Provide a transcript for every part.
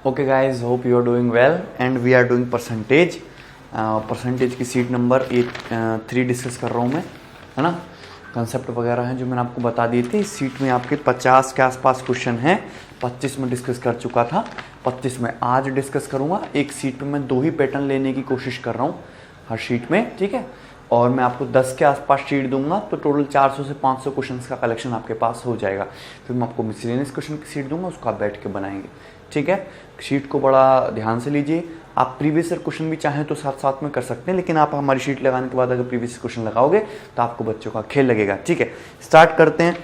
Okay guys, hope you are doing well and we are doing percentage. Percentage की sheet number 3 discuss कर रहा हूँ मैं, है ना। कंसेप्ट वगैरह हैं जो मैंने आपको बता दिए थे। इस सीट में आपके 50 के आसपास क्वेश्चन हैं। 25 में डिस्कस कर चुका था, 25 में आज डिस्कस करूँगा। एक सीट पे मैं 2 ही पैटर्न लेने की कोशिश कर रहा हूँ हर शीट में, ठीक है। और मैं आपको 10 के आसपास शीट दूंगा तो टोटल 400 से 500 क्वेश्चंस का कलेक्शन आपके पास हो जाएगा। फिर मैं आपको मिसलेनियस क्वेश्चन की सीट दूंगा, उसको आप बैठ के बनाएंगे, ठीक है। शीट को बड़ा ध्यान से लीजिए। आप प्रीवियस ईयर क्वेश्चन भी चाहें तो साथ साथ में कर सकते हैं, लेकिन आप हमारी शीट लगाने के बाद अगर प्रीवियस क्वेश्चन लगाओगे तो आपको बच्चों का खेल लगेगा, ठीक है। स्टार्ट करते हैं।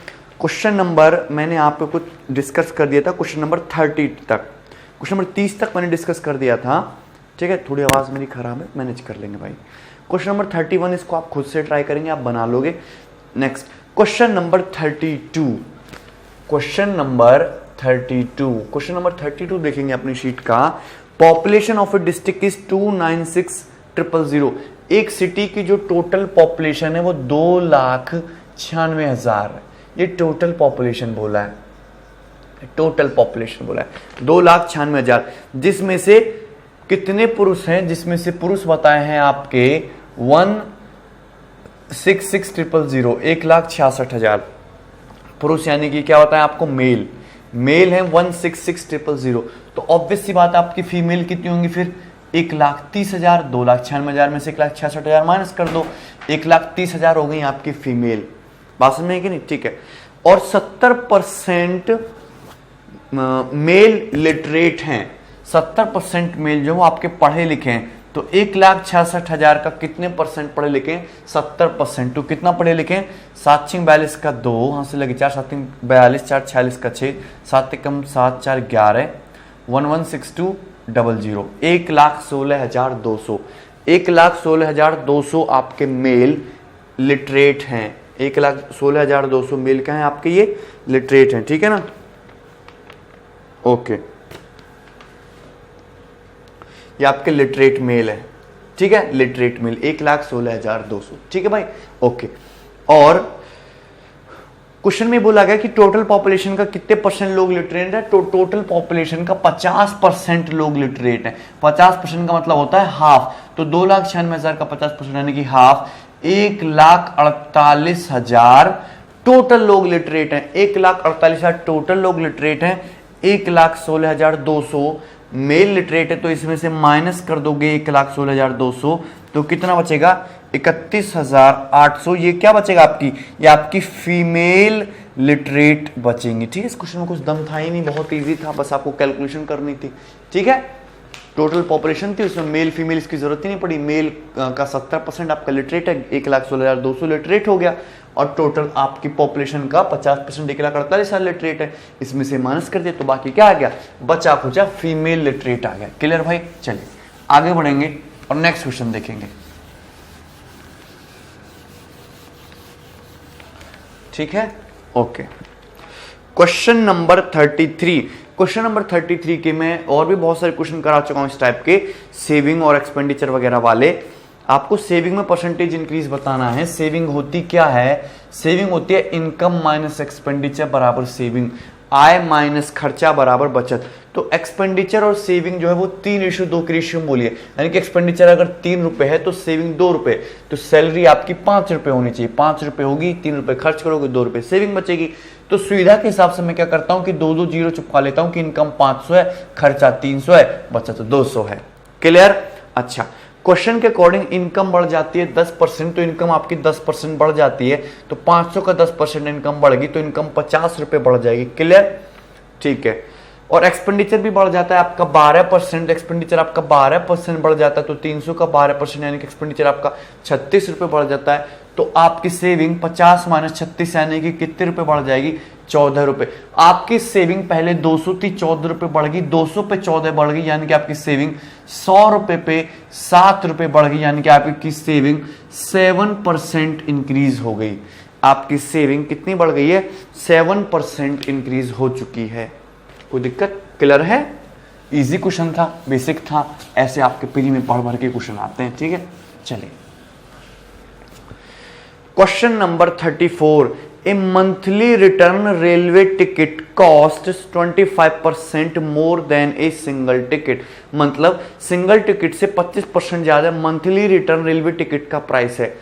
क्वेश्चन नंबर मैंने आपको कुछ डिस्कस कर दिया था, क्वेश्चन नंबर 30 तक। क्वेश्चन नंबर 30 तक मैंने डिस्कस कर दिया था, ठीक है। थोड़ी आवाज़ मेरी खराब है, मैनेज कर लेंगे भाई। क्वेश्चन नंबर 31 इसको आप खुद से ट्राई करेंगे, आप बना लोगे। Next question number 32। Question number 32 देखेंगे अपनी शीट का। Population of A district is 296,000। एक सिटी की जो टोटल पॉपुलेशन है वो 2,96,000 है। ये टोटल पॉपुलेशन बोला है, टोटल पॉपुलेशन बोला है 2,96,000। जिसमें से कितने पुरुष हैं? जिसमें से पुरुष बताए हैं आपके 166,000, 1,66,000 पुरुष, यानी कि क्या होता है आपको मेल है 166,000। तो ऑब्वियस सी बात है आपकी फीमेल कितनी होंगी फिर? 1,30,000। 2,96,000 में से 1,66,000 माइनस कर दो, 1,30,000 हो गई आपकी फीमेल। बात समझ में कि नहीं? ठीक है। और 70% मेल लिटरेट हैं। 70% मेल जो आपके पढ़े लिखे हैं। तो 1,66,000 का कितने परसेंट पढ़े लिखे? 70%। तो कितना पढ़े लिखे? 7×42 का 2, वहां से लगे 4, 7×42, 4×46 का 6, 7 कम 7, 4 11, 116200, 1,16,200। 1,16,200 आपके मेल लिटरेट हैं। 1,16,200 मेल क्या है आपके? ये लिटरेट हैं, ठीक है ना। ओके, ये आपके लिटरेट मेल है, ठीक है। लिटरेट मेल 1,16,200, ठीक है भाई। ओके। और क्वेश्चन में बोला गया कि टोटल पॉपुलेशन का कितने परसेंट लोग लिटरेट है? तो टोटल पॉपुलेशन का 50% लोग लिटरेट है। 50% का मतलब होता है हाफ। तो 2,96,000 का 50% यानी कि हाफ, 1,48,000 टोटल लोग लिटरेट हैं। 1,48,000 टोटल लोग लिटरेट हैं। 1,16,200 मेल लिटरेट है। तो इसमें से माइनस कर दोगे 1,16,200 तो कितना बचेगा? 31,800। ये क्या बचेगा आपकी? ये आपकी फीमेल लिटरेट बचेंगी, ठीक है। इस क्वेश्चन में कुछ दम था ही नहीं, बहुत इजी था, बस आपको कैलकुलेशन करनी थी, ठीक है। टोटल पॉपुलेशन थी, उसमें मेल फीमेल इसकी जरूरत ही नहीं पड़ी। मेल का 70% आपका लिटरेट है, 1,16,200 लिटरेट हो गया। और टोटल आपकी पॉपुलेशन का 50% 1,48,000 लिटरेट है। इसमें से माइनस कर दिया तो बाकी क्या आ गया? बचा खुचा फीमेल लिटरेट आ गया। क्लियर भाई? चलिए आगे बढ़ेंगे और नेक्स्ट क्वेश्चन देखेंगे, ठीक है। Okay. Question number 33। Question number 33 के मैं और भी बहुत सारे क्वेश्चन करा चुका हूं इस टाइप के, सेविंग और एक्सपेंडिचर वगैरह वाले। आपको सेविंग में परसेंटेज इंक्रीज बताना है। सेविंग होती क्या है? सेविंग होती है इनकम माइनस एक्सपेंडिचर बराबर सेविंग, आय माइनस खर्चा बराबर बचत। तो एक्सपेंडिचर और सेविंग जो है वो 3:2 की रेशियो में बोलिए, यानी कि एक्सपेंडिचर अगर 3 रुपए है तो सेविंग 2 रुपए। तो सैलरी आपकी 5 रुपए होनी चाहिए, 5 रुपए होगी, 3 रुपए खर्च करोगे, 2 रुपए सेविंग बचेगी। तो सुविधा के हिसाब से मैं क्या करता हूं कि 2 जीरो चिपका लेता हूं कि इनकम 500 है, खर्चा 300 है, बचत 200 है। क्लियर? अच्छा, क्वेश्चन के अकॉर्डिंग इनकम बढ़ जाती है 10%, तो इनकम आपकी 10% बढ़ जाती है। तो 500 का 10% इनकम बढ़ गई तो इनकम 50 रुपए बढ़ जाएगी। क्लियर? ठीक है। और एक्सपेंडिचर भी बढ़ जाता है आपका 12%। एक्सपेंडिचर आपका 12% बढ़ जाता है तो 300 का 12% यानी कि एक्सपेंडिचर आपका 36 रुपए बढ़ जाता है। तो आपकी सेविंग 50 माइनस 36 यानी कि कितने रुपए बढ़ जाएगी? 14 रुपए। आपकी सेविंग पहले 200 थी, 14 रुपए बढ़ गई, 200 पे 14 बढ़ गई, यानी कि आपकी सेविंग 100 रुपए पे 7 रुपए बढ़ गई, यानी कि आपकी सेविंग 7% इंक्रीज हो गई। आपकी सेविंग कितनी बढ़ गई है? 7% इंक्रीज हो चुकी है। कोई दिक्कत? क्लियर है? इजी क्वेश्चन था, बेसिक था, ऐसे आपके प्री में पढ़ भर के क्वेश्चन आते हैं, ठीक है। चलिए question number 34। A monthly return railway ticket cost 25% more than a single ticket. मतलब सिंगल टिकट से 25% ज्यादा मंथली रिटर्न रेलवे टिकट का प्राइस है।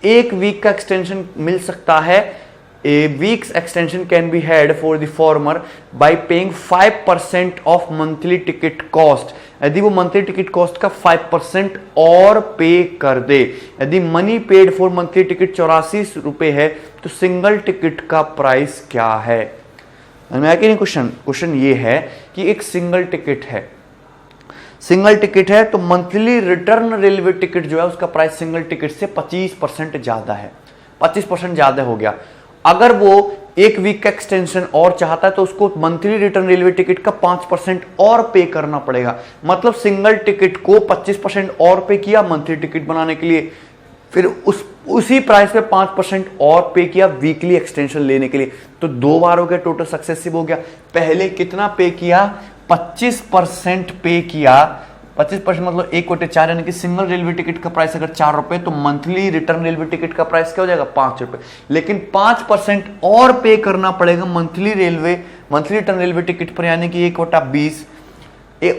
एक वीक का एक्सटेंशन मिल सकता है। A week's extension can be had for the former by paying 5% of monthly ticket cost। यदि वो मंथली टिकट कॉस्ट का 5% और पे कर दे, यदि money paid for monthly ticket 84 रुपए है, तो सिंगल टिकट का प्राइस क्या है? क्वेश्चन ये है कि एक सिंगल टिकट है, सिंगल टिकट है तो मंथली रिटर्न रेलवे टिकट जो है उसका प्राइस सिंगल टिकट से 25% ज्यादा है, 25% ज्यादा हो गया। अगर वो एक वीक का एक्सटेंशन और चाहता है तो उसको मंथली रिटर्न रेलवे टिकट का 5% और पे करना पड़ेगा। मतलब सिंगल टिकट को 25% और पे किया मंथली टिकट बनाने के लिए, फिर उसी प्राइस पे 5% और पे किया वीकली एक्सटेंशन लेने के लिए, तो 2 बार हो गया, टोटल सक्सेसिव हो गया। पहले कितना पे किया? 25% पे किया। 25% मतलब 1/4, यानी कि सिंगल रेलवे टिकट का प्राइस अगर 4 रुपए तो मंथली रिटर्न रेलवे टिकट का प्राइस क्या हो जाएगा? 5 रुपए। लेकिन 5% और पे करना पड़ेगा मंथली रिटर्न रेलवे टिकट पर, यानी कि 1/20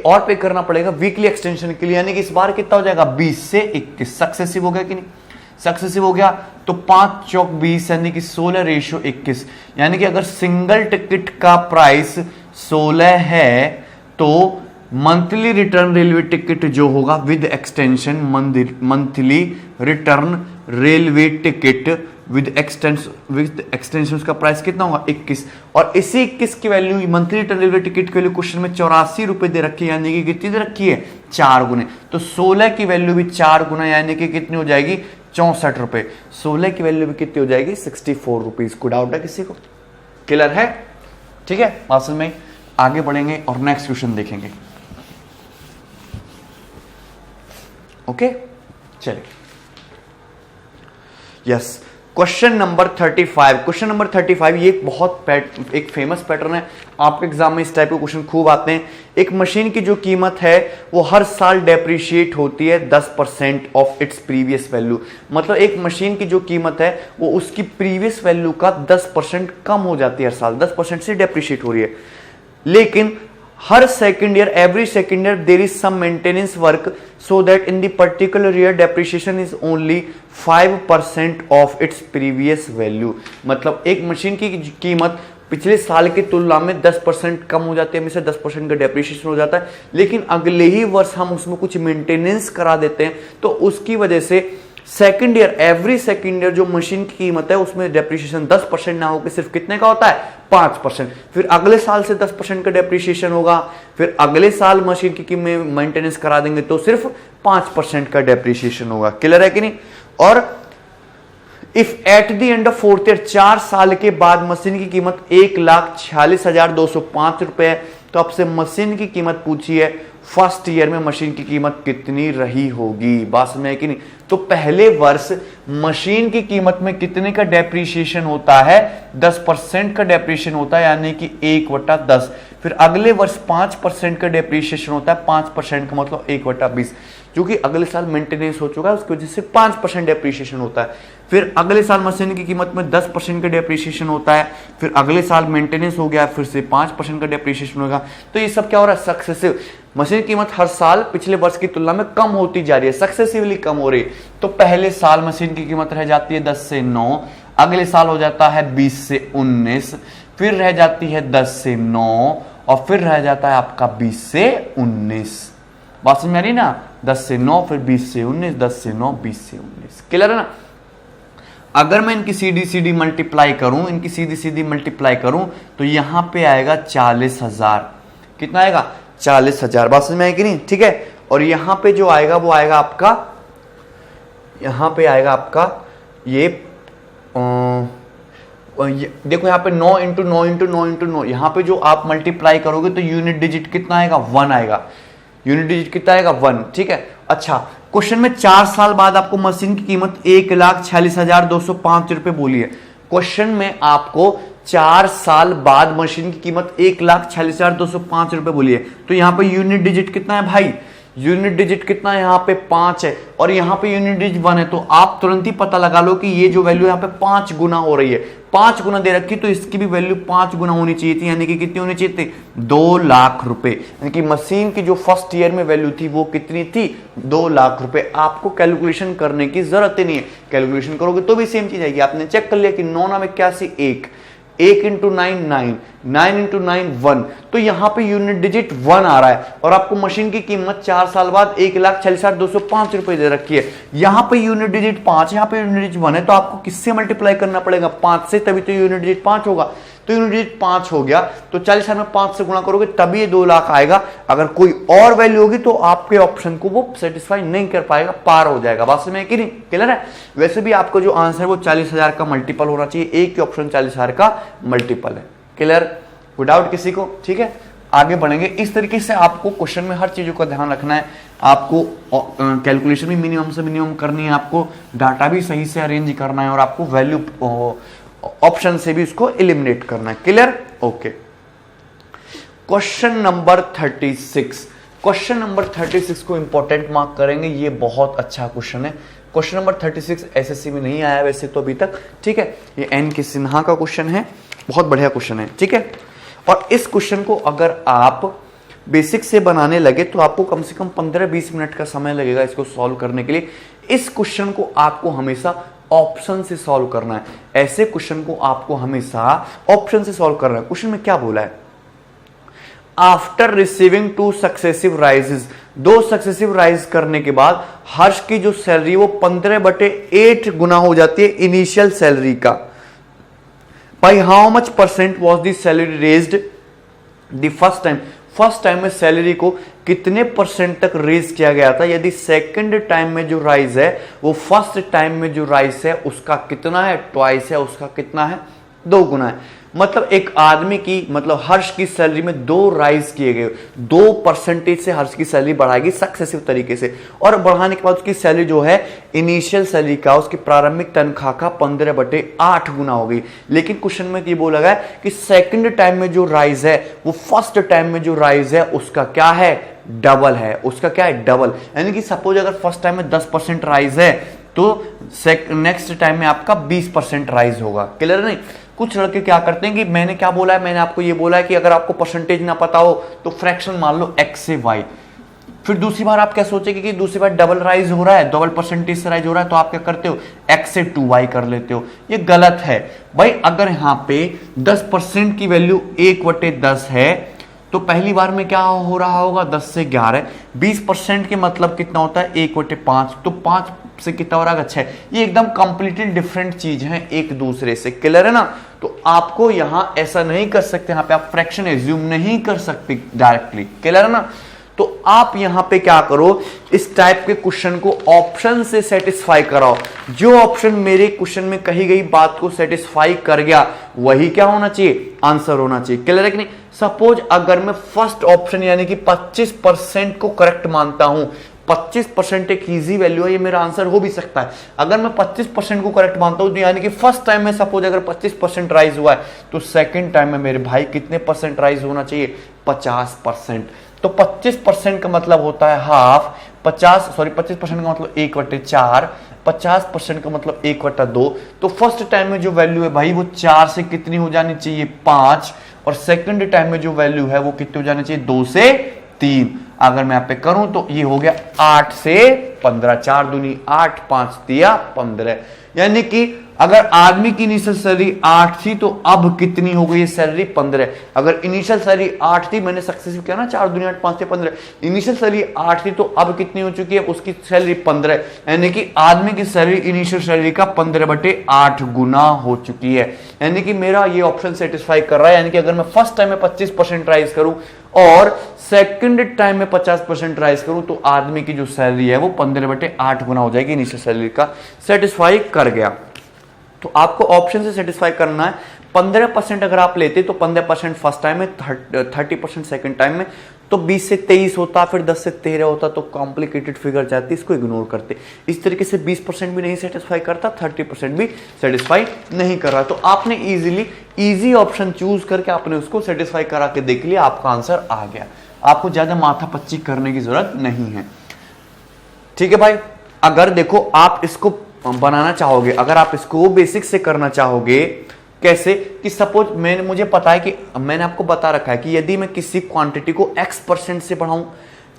और पे करना पड़ेगा वीकली एक्सटेंशन के लिए, यानी कि इस बार कितना हो जाएगा? 20 से 21। सक्सेसिव हो गया कि नहीं? सक्सेसिव हो गया। तो 5 चौक 20 यानी कि 16:21, यानी कि अगर सिंगल टिकट का प्राइस 16 है तो मंथली रिटर्न रेलवे टिकट जो होगा with extension, monthly return railway ticket with extension का प्राइस कितना होगा? 21। और इसी 21 की value monthly return railway ticket के लिए क्वेश्चन में 84 रुपए दे रखी है, यानी कि कितनी दे रखी है? 4 गुने। तो 16 की वैल्यू भी 4 गुना, यानी कि कितनी हो जाएगी? 64 रुपए। 16 की वैल्यू भी कितनी हो जाएगी? 64 रुपीज। कोई डाउट है किसी को? क्लियर है? ठीक है, असल में आगे बढ़ेंगे और नेक्स्ट क्वेश्चन देखेंगे। ओके, चलिए। Yes, question number 35। Question number 35 ये एक फेमस पैटर्न है, आपके एग्जाम में इस टाइप के क्वेश्चन खूब आते हैं। एक मशीन की जो कीमत है वो हर साल डेप्रिशिएट होती है 10% ऑफ इट्स प्रीवियस वैल्यू। मतलब एक मशीन की जो कीमत है वो उसकी प्रीवियस वैल्यू का 10% कम हो जाती है हर साल, 10% से डेप्रिशिएट हो रही है। लेकिन हर second year, every second year there is some maintenance work so that in the particular year depreciation is only 5% of its previous value. मतलब एक मशीन की कीमत पिछले साल की तुलना में 10% कम हो जाती है, हमेशा 10% का डेप्रिसिएशन हो जाता है। लेकिन अगले ही वर्ष हम उसमें कुछ मेंटेनेंस करा देते हैं, तो उसकी वजह से second year, every second year जो मशीन की कीमत है उसमें डेप्रिसिएशन 10% ना होकर सिर्फ कितने का होता है? 5%। फिर अगले साल से 10% का डेप्रिसिएशन होगा, फिर अगले साल मशीन की कीमत मेंटेनेंस करा देंगे तो सिर्फ 5% का डेप्रिसिएशन होगा। क्लियर है कि नहीं? और if at the end of 4th year, 4 साल के बाद मशीन की कीमत 1,46,205 रुपए है, तो आपसे मशीन की कीमत पूछी है फर्स्ट ईयर में मशीन की कीमत कितनी रही होगी। बात समझ में है कि नहीं? तो पहले वर्ष मशीन की कीमत में कितने का डेप्रिसिएशन होता है? 10% का डेप्रिसिएशन होता है, यानी कि 1/10। फिर अगले वर्ष 5% का डेप्रिसिएशन होता है, 5% का मतलब 1/20, जो कि अगले साल मेंटेनेंस हो चुका है उसकी वजह से 5% डेप्रिसिएशन होता है। फिर अगले साल मशीन की कीमत में 10% का डेप्रिसिएशन होता है, फिर अगले साल मेंटेनेंस हो गया, फिर से 5% का डेप्रिसिएशन होगा। तो ये सब क्या हो रहा है? सक्सेसिव। मशीन की कीमत हर साल पिछले वर्ष की तुलना में कम होती जा रही है, सक्सेसिवली कम हो रही है। तो पहले साल मशीन की कीमत रह जाती है 10 से 9, अगले साल हो जाता है 20 से 19, फिर रह जाती है 10 से 9, और फिर रह जाता है आपका 20 से 19। बात समझ में आ रही ना? 10 से 9, फिर 20 से 19, 10 से 9, 20 से 19। क्लियर है ना? अगर मैं इनकी सीधी मल्टीप्लाई करूं, इनकी सीधी मल्टीप्लाई करूं, तो यहां पे आएगा 40,000। कितना आएगा? 40,000। बात समझ में आएगी नहीं? ठीक है। और यहां पे जो आएगा वो आएगा आपका, यहां पे आएगा आपका ये देखो यहाँ पे 9 × 9 × 9 × 9, यहाँ पे जो आप मल्टीप्लाई करोगे तो यूनिट डिजिट कितना आएगा? 1 आएगा। यूनिट डिजिट कितना आएगा? 1। ठीक है। अच्छा, क्वेश्चन में 4 साल बाद आपको मशीन की कीमत 1,46,205 रुपए बोली है। क्वेश्चन में आपको 4 साल बाद मशीन की कीमत 1,46,205 रुपए बोली है, तो यहाँ पे यूनिट डिजिट कितना है भाई? यूनिट डिजिट कितना है यहाँ पे 5 है और यहाँ पे यूनिट डिजिट 1 है, तो आप तुरंत ही पता लगा लो कि ये जो वैल्यू यहाँ पे 5 गुना हो रही है, 5 गुना दे रखी, तो इसकी भी वैल्यू 5 गुना होनी चाहिए थी, यानी कि कितनी होनी चाहिए थी 2 लाख रुपए। यानी कि मशीन की जो फर्स्ट ईयर में वैल्यू थी वो कितनी थी 2 लाख रुपए। आपको कैलकुलेशन करने की जरूरत ही नहीं है, कैलकुलेशन करोगे तो भी सेम चीज आएगी। आपने चेक कर लिया कि 9 9 81 1 इंटू 9 9, 9 इंटू 9 1, तो यहां पे यूनिट डिजिट 1 आ रहा है और आपको मशीन की कीमत 4 साल बाद 1,46,205 रुपए दे रखी है। यहां पे यूनिट डिजिट 5, यहां पे यूनिट डिजिट 1 है, तो आपको किससे मल्टीप्लाई करना पड़ेगा 5 से, तभी तो यूनिट डिजिट 5 होगा। तो यूनिट डिजिट 5 हो गया, तो 40,000 में 5 से गुणा करोगे तभी ये 2 लाख आएगा। अगर कोई और वैल्यू होगी तो आपके ऑप्शन को वो सेटिस्फाई नहीं कर पाएगा, पार हो जाएगा। बात समझ में कि नहीं, क्लियर है। वैसे भी आपका जो आंसर है वो 40,000 का मल्टीपल होना चाहिए, एक ही ऑप्शन 40,000 का मल्टीपल है। क्लियर, कोई डाउट किसी को? ठीक है, आगे बढ़ेंगे। इस तरीके से आपको क्वेश्चन में हर चीजों का ध्यान रखना है, आपको कैलकुलेशन भी मिनिमम से मिनिमम करनी है, आपको डाटा भी सही से अरेंज करना है और आपको वैल्यू ऑप्शन से भी उसको एलिमिनेट करना है। Clear, okay. Question number 36, question number 36 को इंपॉर्टेंट मार्क करेंगे, ये बहुत अच्छा क्वेश्चन है। क्वेश्चन नंबर 36 एसएससी में नहीं आया वैसे तो अभी तक, ठीक है। ये एन के सिन्हा का क्वेश्चन है, बहुत बढ़िया क्वेश्चन है, ठीक है। और इस क्वेश्चन को अगर आप बेसिक से बनाने लगे तो आपको कम से कम 15-20 मिनट का समय लगेगा इसको सॉल्व करने के लिए। इस क्वेश्चन को आपको हमेशा ऑप्शन से सॉल्व करना है, ऐसे क्वेश्चन को आपको हमेशा ऑप्शन से सॉल्व करना है। क्वेश्चन में क्या बोला है, after receiving 2 successive rises, 2 successive rise करने के बाद हर्ष की जो सैलरी वो 15/8 गुना हो जाती है इनिशियल सैलरी का। By how much percent was the salary raised the first time, first time में सैलरी को कितने परसेंट तक रेज किया गया था। यदि सेकंड टाइम में जो राइज है वो फर्स्ट टाइम में जो राइज है उसका कितना है, ट्वाइस है, उसका कितना है 2 गुना है। मतलब एक आदमी की, मतलब हर्ष की सैलरी में 2 राइज किए गए, 2% से हर्ष की सैलरी बढ़ाएगी सक्सेसिव तरीके से, और बढ़ाने के बाद उसकी सैलरी जो है इनिशियल सैलरी का, उसकी प्रारंभिक तनख्वाह का 15/8 गुना हो गई। लेकिन क्वेश्चन में ये बोला गया कि सेकंड टाइम में जो राइज है वो फर्स्ट टाइम में जो राइज है उसका क्या है, डबल है, उसका क्या है, डबल। यानी कि सपोज अगर फर्स्ट टाइम में 10% राइज है तो नेक्स्ट टाइम में आपका 20% राइज होगा। क्लियर नहीं। कुछ लड़के क्या करते हैं कि मैंने क्या बोला है, मैंने आपको ये बोला है कि अगर आपको परसेंटेज ना पता हो तो फ्रैक्शन मान लो x से y, फिर दूसरी बार आप क्या सोचेंगे कि दूसरी बार डबल राइज हो रहा है, डबल परसेंटेज से राइज हो रहा है, तो आप क्या करते हो x से 2y कर लेते हो। ये गलत है भाई। अगर यहाँ पे 10% की वैल्यू 1/10 है तो पहली बार में क्या हो रहा होगा 10 से 11, 20% के मतलब कितना होता है 1/5, तो 5 से कितना हो रहा है 6। ये एकदम कंप्लीटली डिफरेंट चीज है एक दूसरे से। क्लियर है ना। तो आपको यहां ऐसा नहीं कर सकते, यहां पे आप फ्रैक्शन एज्यूम नहीं कर सकते डायरेक्टली। क्लियर है ना। तो आप यहां पे क्या करो, इस टाइप के क्वेश्चन को ऑप्शन से सेटिस्फाई कराओ। जो ऑप्शन मेरे क्वेश्चन में कही गई बात को सेटिस्फाई कर गया वही क्या होना चाहिए, आंसर होना चाहिए। क्लियर है कि नहीं। सपोज अगर मैं फर्स्ट ऑप्शन यानी कि 25% को करेक्ट मानता हूं, 25% एक इजी वैल्यू है, ये मेरा आंसर हो भी सकता है। अगर मैं 25% को करेक्ट मानता हूं तो यानी कि फर्स्ट टाइम में सपोज अगर 25% राइज हुआ है तो सेकंड टाइम में मेरे भाई कितने परसेंट राइज होना चाहिए, 50%। तो 25% का मतलब होता है हाफ, 25% का मतलब 1/4, 50% का मतलब 1/2। तो फर्स्ट टाइम में जो वैल्यू है भाई वो 4 से कितनी हो जानी चाहिए, 5, और सेकंड टाइम में जो वैल्यू है वो कितनी हो जानी चाहिए, 2 से 3। अगर मैं यहाँ पे करूं तो ये हो गया 8 से 15, 4 दूनी 8, 5 दिया 15। यानी कि अगर आदमी की इनिशियल सैलरी 8 थी तो अब कितनी हो गई सैलरी, 15। अगर इनिशियल सैलरी 8 थी, मैंने सक्सेसिव किया ना, 4 दूनी 8, 5 से 15, इनिशियल सैलरी 8 थी तो अब कितनी हो चुकी है, उसकी सैलरी 15। यानी कि आदमी की सैलरी इनिशियल सैलरी का 15/8 गुना हो चुकी है। यानी कि मेरा ये ऑप्शन सेटिस्फाई कर रहा है। यानी कि अगर मैं फर्स्ट टाइम में 25% राइज करूं और सेकंड टाइम में 50% राइज करूं तो आदमी की जो सैलरी है वो 15/8 गुना हो जाएगी इनिशियल सैलरी का। सेटिस्फाई कर गया। तो आपको ऑप्शन से सेटिस्फाई करना है। 15% अगर आप लेते तो 15% फर्स्ट टाइम में, 30% सेकंड टाइम में, तो 20 से 23 होता, फिर 10 से 13 होता, तो कॉम्प्लिकेटेड फिगर जाती, इसको इग्नोर करते। इस तरीके से 20% भी नहीं सेटिस्फाई करता, 30% भी सेटिस्फाई नहीं कर रहा। तो आपने इजी ऑप्शन चूज करके आपने उसको सेटिस्फाई करा के देख लिया, आपका आंसर आ गया। आपको ज्यादा माथा पच्ची करने की जरूरत नहीं है। ठीक है भाई, अगर देखो आप इसको बनाना चाहोगे, अगर आप इसको बेसिक से करना चाहोगे, कैसे कि सपोज मुझे पता है कि मैंने आपको बता रखा है कि यदि मैं किसी क्वांटिटी को x% से बढ़ाऊं,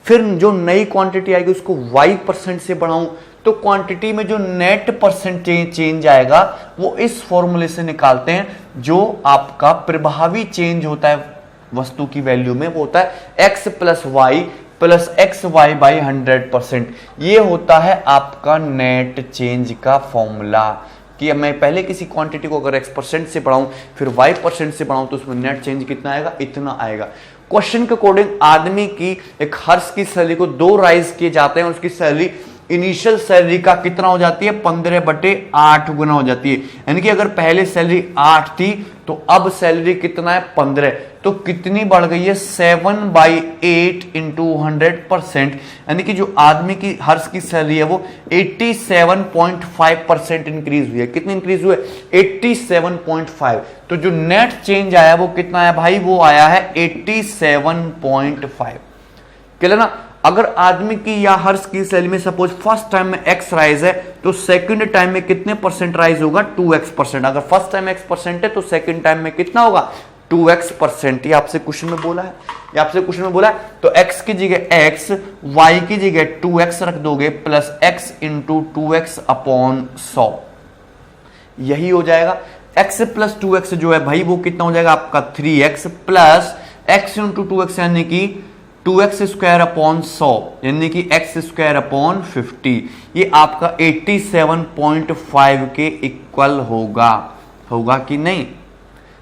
फिर जो नई क्वांटिटी आएगी उसको y% से बढ़ाऊं, तो क्वांटिटी में जो नेट परसेंटेज चेंज आएगा वो इस फॉर्मूले से निकालते हैं, जो आपका प्रभावी चेंज होता है वस्तु की वैल्यू में, वो होता है x plus Y plus X Y by 100%। ये होता है आपका नेट चेंज का फॉर्मूला कि मैं पहले किसी क्वांटिटी को अगर x% से बढ़ाऊं फिर y% से बढ़ाऊं तो उसमें नेट चेंज कितना आएगा, इतना आएगा। क्वेश्चन के अकॉर्डिंग आदमी की एक हर्ष की सैलरी को 2 राइज किए जाते हैं, उसकी सैलरी इनिशियल सैलरी का कितना हो जाती है, 15/8 गुना हो जाती है। यानी कि अगर पहले सैलरी 8 थी तो अब सैलरी कितना है, 15, तो कितनी बढ़ गई है, 7/8 इंटू 100%। यानी कि जो आदमी की हर्ष की सैलरी है वो 87.5% इंक्रीज हुई है। कितनी इंक्रीज हुई है, 87.5। तो जो नेट चेंज आया वो कितना है भाई, वो आया है 87.5। क्लियर ना। अगर आदमी की या हर्ष की सैलरी में सपोज फर्स्ट टाइम में x राइज है तो सेकंड टाइम में कितने परसेंट राइज होगा, 2x%। अगर फर्स्ट टाइम x% है तो सेकंड टाइम में कितना होगा, 2x%। ये आपसे क्वेश्चन में बोला है, ये आपसे क्वेश्चन में बोला है। तो x की जगह x, y की जगह 2x रख दोगे प्लस x इंटू 2x/100, यही हो जाएगा। x प्लस 2x जो है भाई वो कितना हो जाएगा आपका 3x plus x into 2x यानी कि 2x² यानी कि x² 50। ये आपका 87.5 के इक्वल होगा, होगा कि नहीं,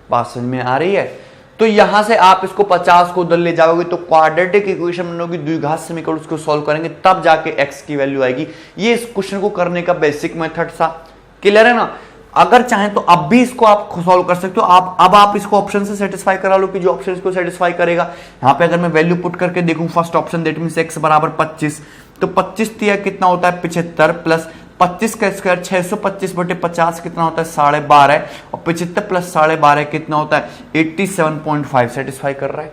बात समझ में आ रही है। तो यहां से आप इसको 50 को उधर ले जाओगे तो क्वाड्रेटिक इक्वेशन बनोगी, द्विघात समीकरण, उसको सॉल्व करेंगे तब जाके x की वैल्यू आएगी। ये इस क्वेश्चन को करने का बेसिक मेथड था। क्लियर है ना। अगर चाहें तो अब भी इसको आप सॉल्व कर सकते हो। आप इसको ऑप्शन से सेटिस्फाई करा लो कि जो ऑप्शन इसको सेटिस्फाई करेगा। यहां पे अगर मैं वैल्यू पुट करके देखूं first option, that means x बराबर 25, तो 25 दिया कितना होता है 75 प्लस 25 का स्क्वायर 625/50 कितना होता है 12.5, और 75 प्लस 12.5 कितना होता है 87.5। सेटिस्फाई कर रहा है,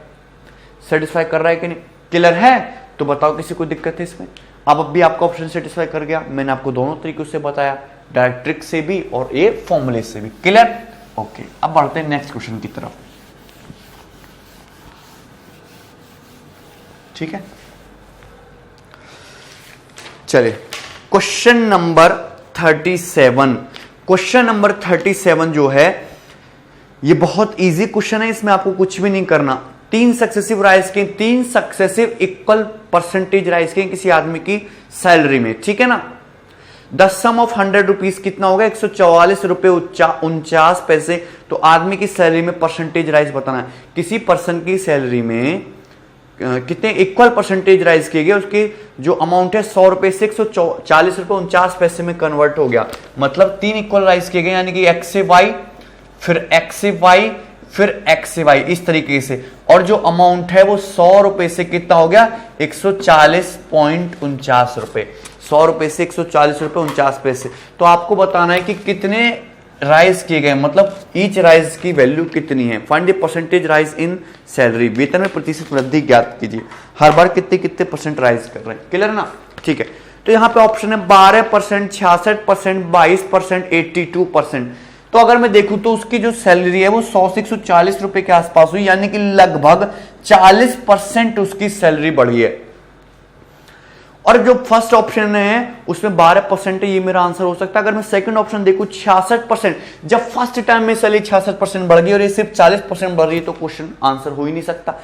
सेटिस्फाई कर रहा है कि नहीं, क्लियर है। तो बताओ किसी को दिक्कत है इसमें। अब भी आपका ऑप्शन सेटिस्फाई कर गया। मैंने आपको दोनों तरीकों से बताया, डायरेक्ट ट्रिक से भी और ये फॉर्मूले से भी। Clear, okay. अब बढ़ते हैं नेक्स्ट क्वेश्चन की तरफ। ठीक है, चलिए क्वेश्चन नंबर 37। क्वेश्चन नंबर 37 जो है ये बहुत इजी क्वेश्चन है, इसमें आपको कुछ भी नहीं करना। 3 सक्सेसिव राइज के, 3 सक्सेसिव इक्वल परसेंटेज राइज के किसी आदमी की सैलरी में, ठीक है ना। द सम ऑफ 100 रुपीज कितना होगा, 144 रुपए 49 पैसे। तो आदमी की सैलरी में परसेंटेज राइज बताना है। किसी पर्सन की सैलरी में कितने इक्वल परसेंटेज राइज किए गए, उसके जो अमाउंट है 100 रुपए से 140 रुपए 49 पैसे में कन्वर्ट हो गया। मतलब 3 इक्वल राइज किए गए, यानी कि x से y, फिर x से y, फिर x से y, इस तरीके से। और जो अमाउंट है वो 100 रुपए से कितना हो गया 140.49 रुपए। 100 रुपए से 140 रुपए 49 पैसे। तो आपको बताना है कि कितने राइज किए गए, मतलब ईच राइज की वैल्यू कितनी है। Find the percentage rise in salary. वेतन में प्रतिशत वृद्धि ज्ञात कीजिए। हर बार कितने कितने परसेंट राइज कर रहे हैं, क्लियर ना। ठीक है, तो यहाँ पे ऑप्शन है 12%, 66%, 22%, 82%। तो अगर मैं देखूं तो उसकी जो सैलरी है वो 100 से 140 रुपए के आसपास हुई, यानी कि लगभग 40% उसकी सैलरी बढ़ी है। और जो फर्स्ट ऑप्शन है उसमें 12% है, ये मेरा आंसर हो सकता है। अगर मैं सेकंड ऑप्शन देखूं 66%, जब फर्स्ट टाइम में सैलरी 66% बढ़ गई और ये सिर्फ 40% बढ़ रही है तो क्वेश्चन आंसर हो ही नहीं सकता।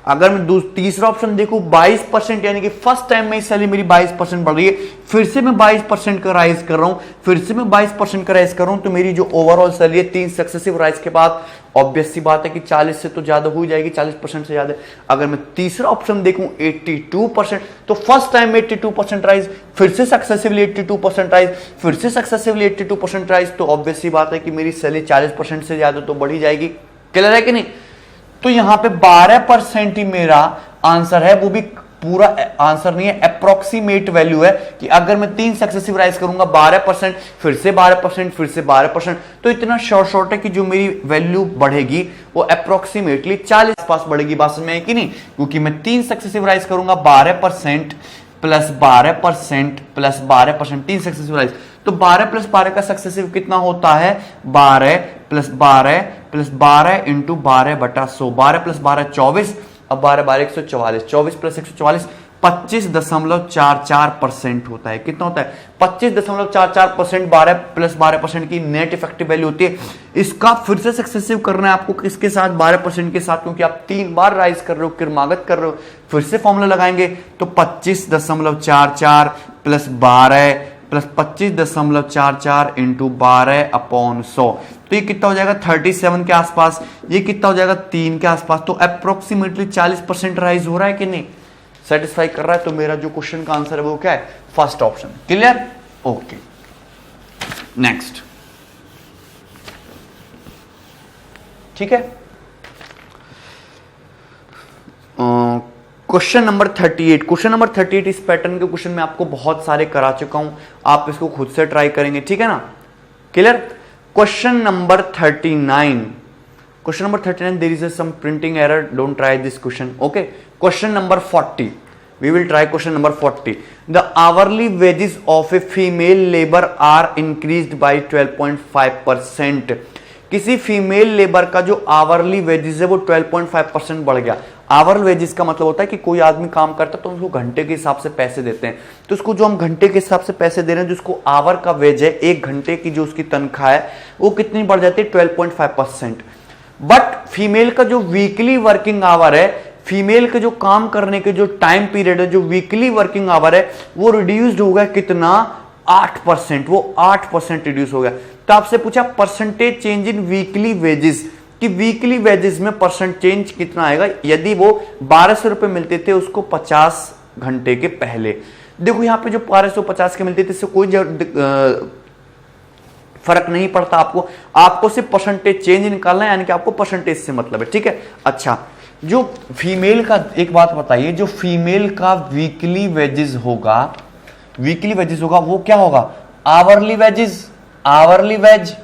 अगर मैं तीसरा ऑप्शन देखूं 22%, यानी कि फर्स्ट टाइम में सैलरी मेरी 22% बढ़ रही है, फिर से मैं 22% का राइज कर रहा हूं, फिर से मैं 22% का राइज कर रहा हूं, तो मेरी जो ओवरऑल सैलरी है 3 सक्सेसिव राइज के बाद ऑब्वियस सी बात है कि 40 से तो ज्यादा हो जाएगी, 40% से ज्यादा। अगर मैं तीसरा ऑप्शन देखूं 82%, तो फर्स्ट टाइम में 82% राइज, फिर से सक्सेसिवली 82% राइज, फिर से सक्सेसिवली 82% राइज, तो ऑब्वियस सी बात है कि मेरी सैलरी 40% से ज्यादा तो बढ़ी जाएगी। क्लियर है कि नहीं। तो यहां पे 12% ही मेरा आंसर है, वो भी पूरा आंसर नहीं है, अप्रोक्सीमेट वैल्यू है कि अगर मैं 3 सक्सेसिव राइज करूंगा 12%, फिर से 12%, फिर से 12%, तो इतना शॉर्ट है कि जो मेरी वैल्यू बढ़ेगी वो अप्रोक्सीमेटली 40 पास बढ़ेगी। बात समझ में आई कि नहीं? क्योंकि मैं 3 सक्सेसिव राइज करूंगा 12% प्लस 12% प्लस 12%, 3 सक्सेसिव राइज, तो 12 प्लस 12 का सक्सेसिव कितना होता है? 12 प्लस 12 प्लस 12 इंटू 12/100, 12 प्लस 12 24, अब 12 12 144, 24 प्लस 144 25.44% होता है। कितना होता है? 25.44%, 12 प्लस 12% की नेट इफेक्टिव वैल्यू होती है। इसका फिर से सक्सेसिव करना है आपको किसके साथ? 12% के साथ, क्योंकि आप 3 बार राइज कर रहे हो, क्रमागत कर रहे हो। फिर से फॉर्मूला लगाएंगे तो 25.44 प्लस 12 प्लस 25.44 इंटू 12/100, तो ये कितना हो जाएगा? 37 के आसपास। ये कितना हो जाएगा? 3 के आसपास। तो अप्रोक्सीमेटली 40% राइज हो रहा है कि नहीं? सेटिस्फाई कर रहा है? तो मेरा जो क्वेश्चन का आंसर है वो क्या है? First option. Clear? Okay, next. ठीक है, क्वेश्चन नंबर 38। क्वेश्चन नंबर 38 इस पैटर्न के क्वेश्चन में आपको बहुत सारे करा चुका हूं, आप इसको खुद से ट्राई करेंगे। ठीक है ना? Clear? Question number 39। Question number 39, there is some printing error, don't try this question. Okay, question number 40, we will try question number 40. The hourly wages of a female labor are increased by 12.5%. किसी female labour का जो hourly wages है वो 12.5% बढ़ गया। Our wages का मतलब होता है कि कोई आदमी काम करता है तो उसको घंटे के हिसाब से पैसे देते हैं, तो उसको जो हम घंटे के हिसाब से पैसे दे रहे हैं, जिसको आवर का वेज है, एक घंटे की जो उसकी तनख्वाह है वो कितनी बढ़ जाती है? 12.5%। बट फीमेल का जो वीकली वर्किंग आवर है, फीमेल के जो काम करने के जो टाइम पीरियड है, जो वीकली वर्किंग आवर है, वो रिड्यूस्ड हो गया। कितना? 8%। वो 8% रिड्यूस हो गया। तो आपसे पूछा percentage change in weekly wages, कि वीकली वेजेस में परसेंट चेंज कितना आएगा यदि वो 1200 रुपए मिलते थे उसको 50 घंटे के पहले। देखो यहां पे जो 1250 के मिलते थे इससे कोई फर्क नहीं पड़ता, आपको सिर्फ परसेंटेज चेंज निकालना है, यानी कि आपको परसेंटेज से मतलब है। ठीक है? अच्छा, जो फीमेल का, एक बात बताइए, जो फीमेल का वीकली वेजेस होगा, वो क्या होगा? आवरली वेजेस, आवरली वेज,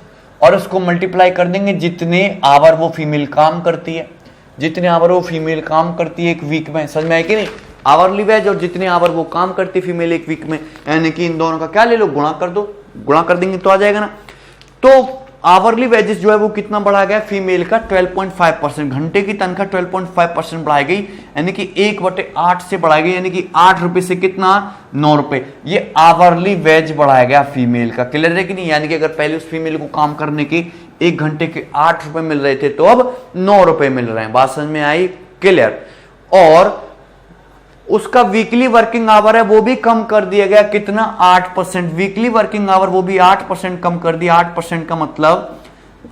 और उसको मल्टीप्लाई कर देंगे जितने आवर वो फीमेल काम करती है, जितने आवर वो फीमेल काम करती है एक वीक में। समझ में आए कि नहीं? आवरली वेज और जितने आवर वो काम करती है फीमेल एक वीक में, यानी कि इन दोनों का क्या ले लो? गुणा कर दो, गुणा कर देंगे तो आ जाएगा ना। तो आवरली वेजेस जो है वो कितना बढ़ा गया? फीमेल का 12.5%, घंटे की तनख्वाह 12.5% बढ़ाई गई, यानी कि 1/8 से बढ़ाई गई, यानी कि 8 रुपए से कितना? 9 रुपए। ये आवरली वेज बढ़ाया गया फीमेल का। क्लियर है कि नहीं? यानी कि अगर पहले उस फीमेल को काम करने के 1 घंटे के 8 रुपए मिल रहे थे तो अब 9 रुपए मिल रहे हैं। बात समझ में आई? क्लियर? और उसका वीकली वर्किंग आवर है वो भी कम कर दिया गया। कितना? 8%। वीकली वर्किंग आवर वो भी 8% कम कर दिया। 8% का मतलब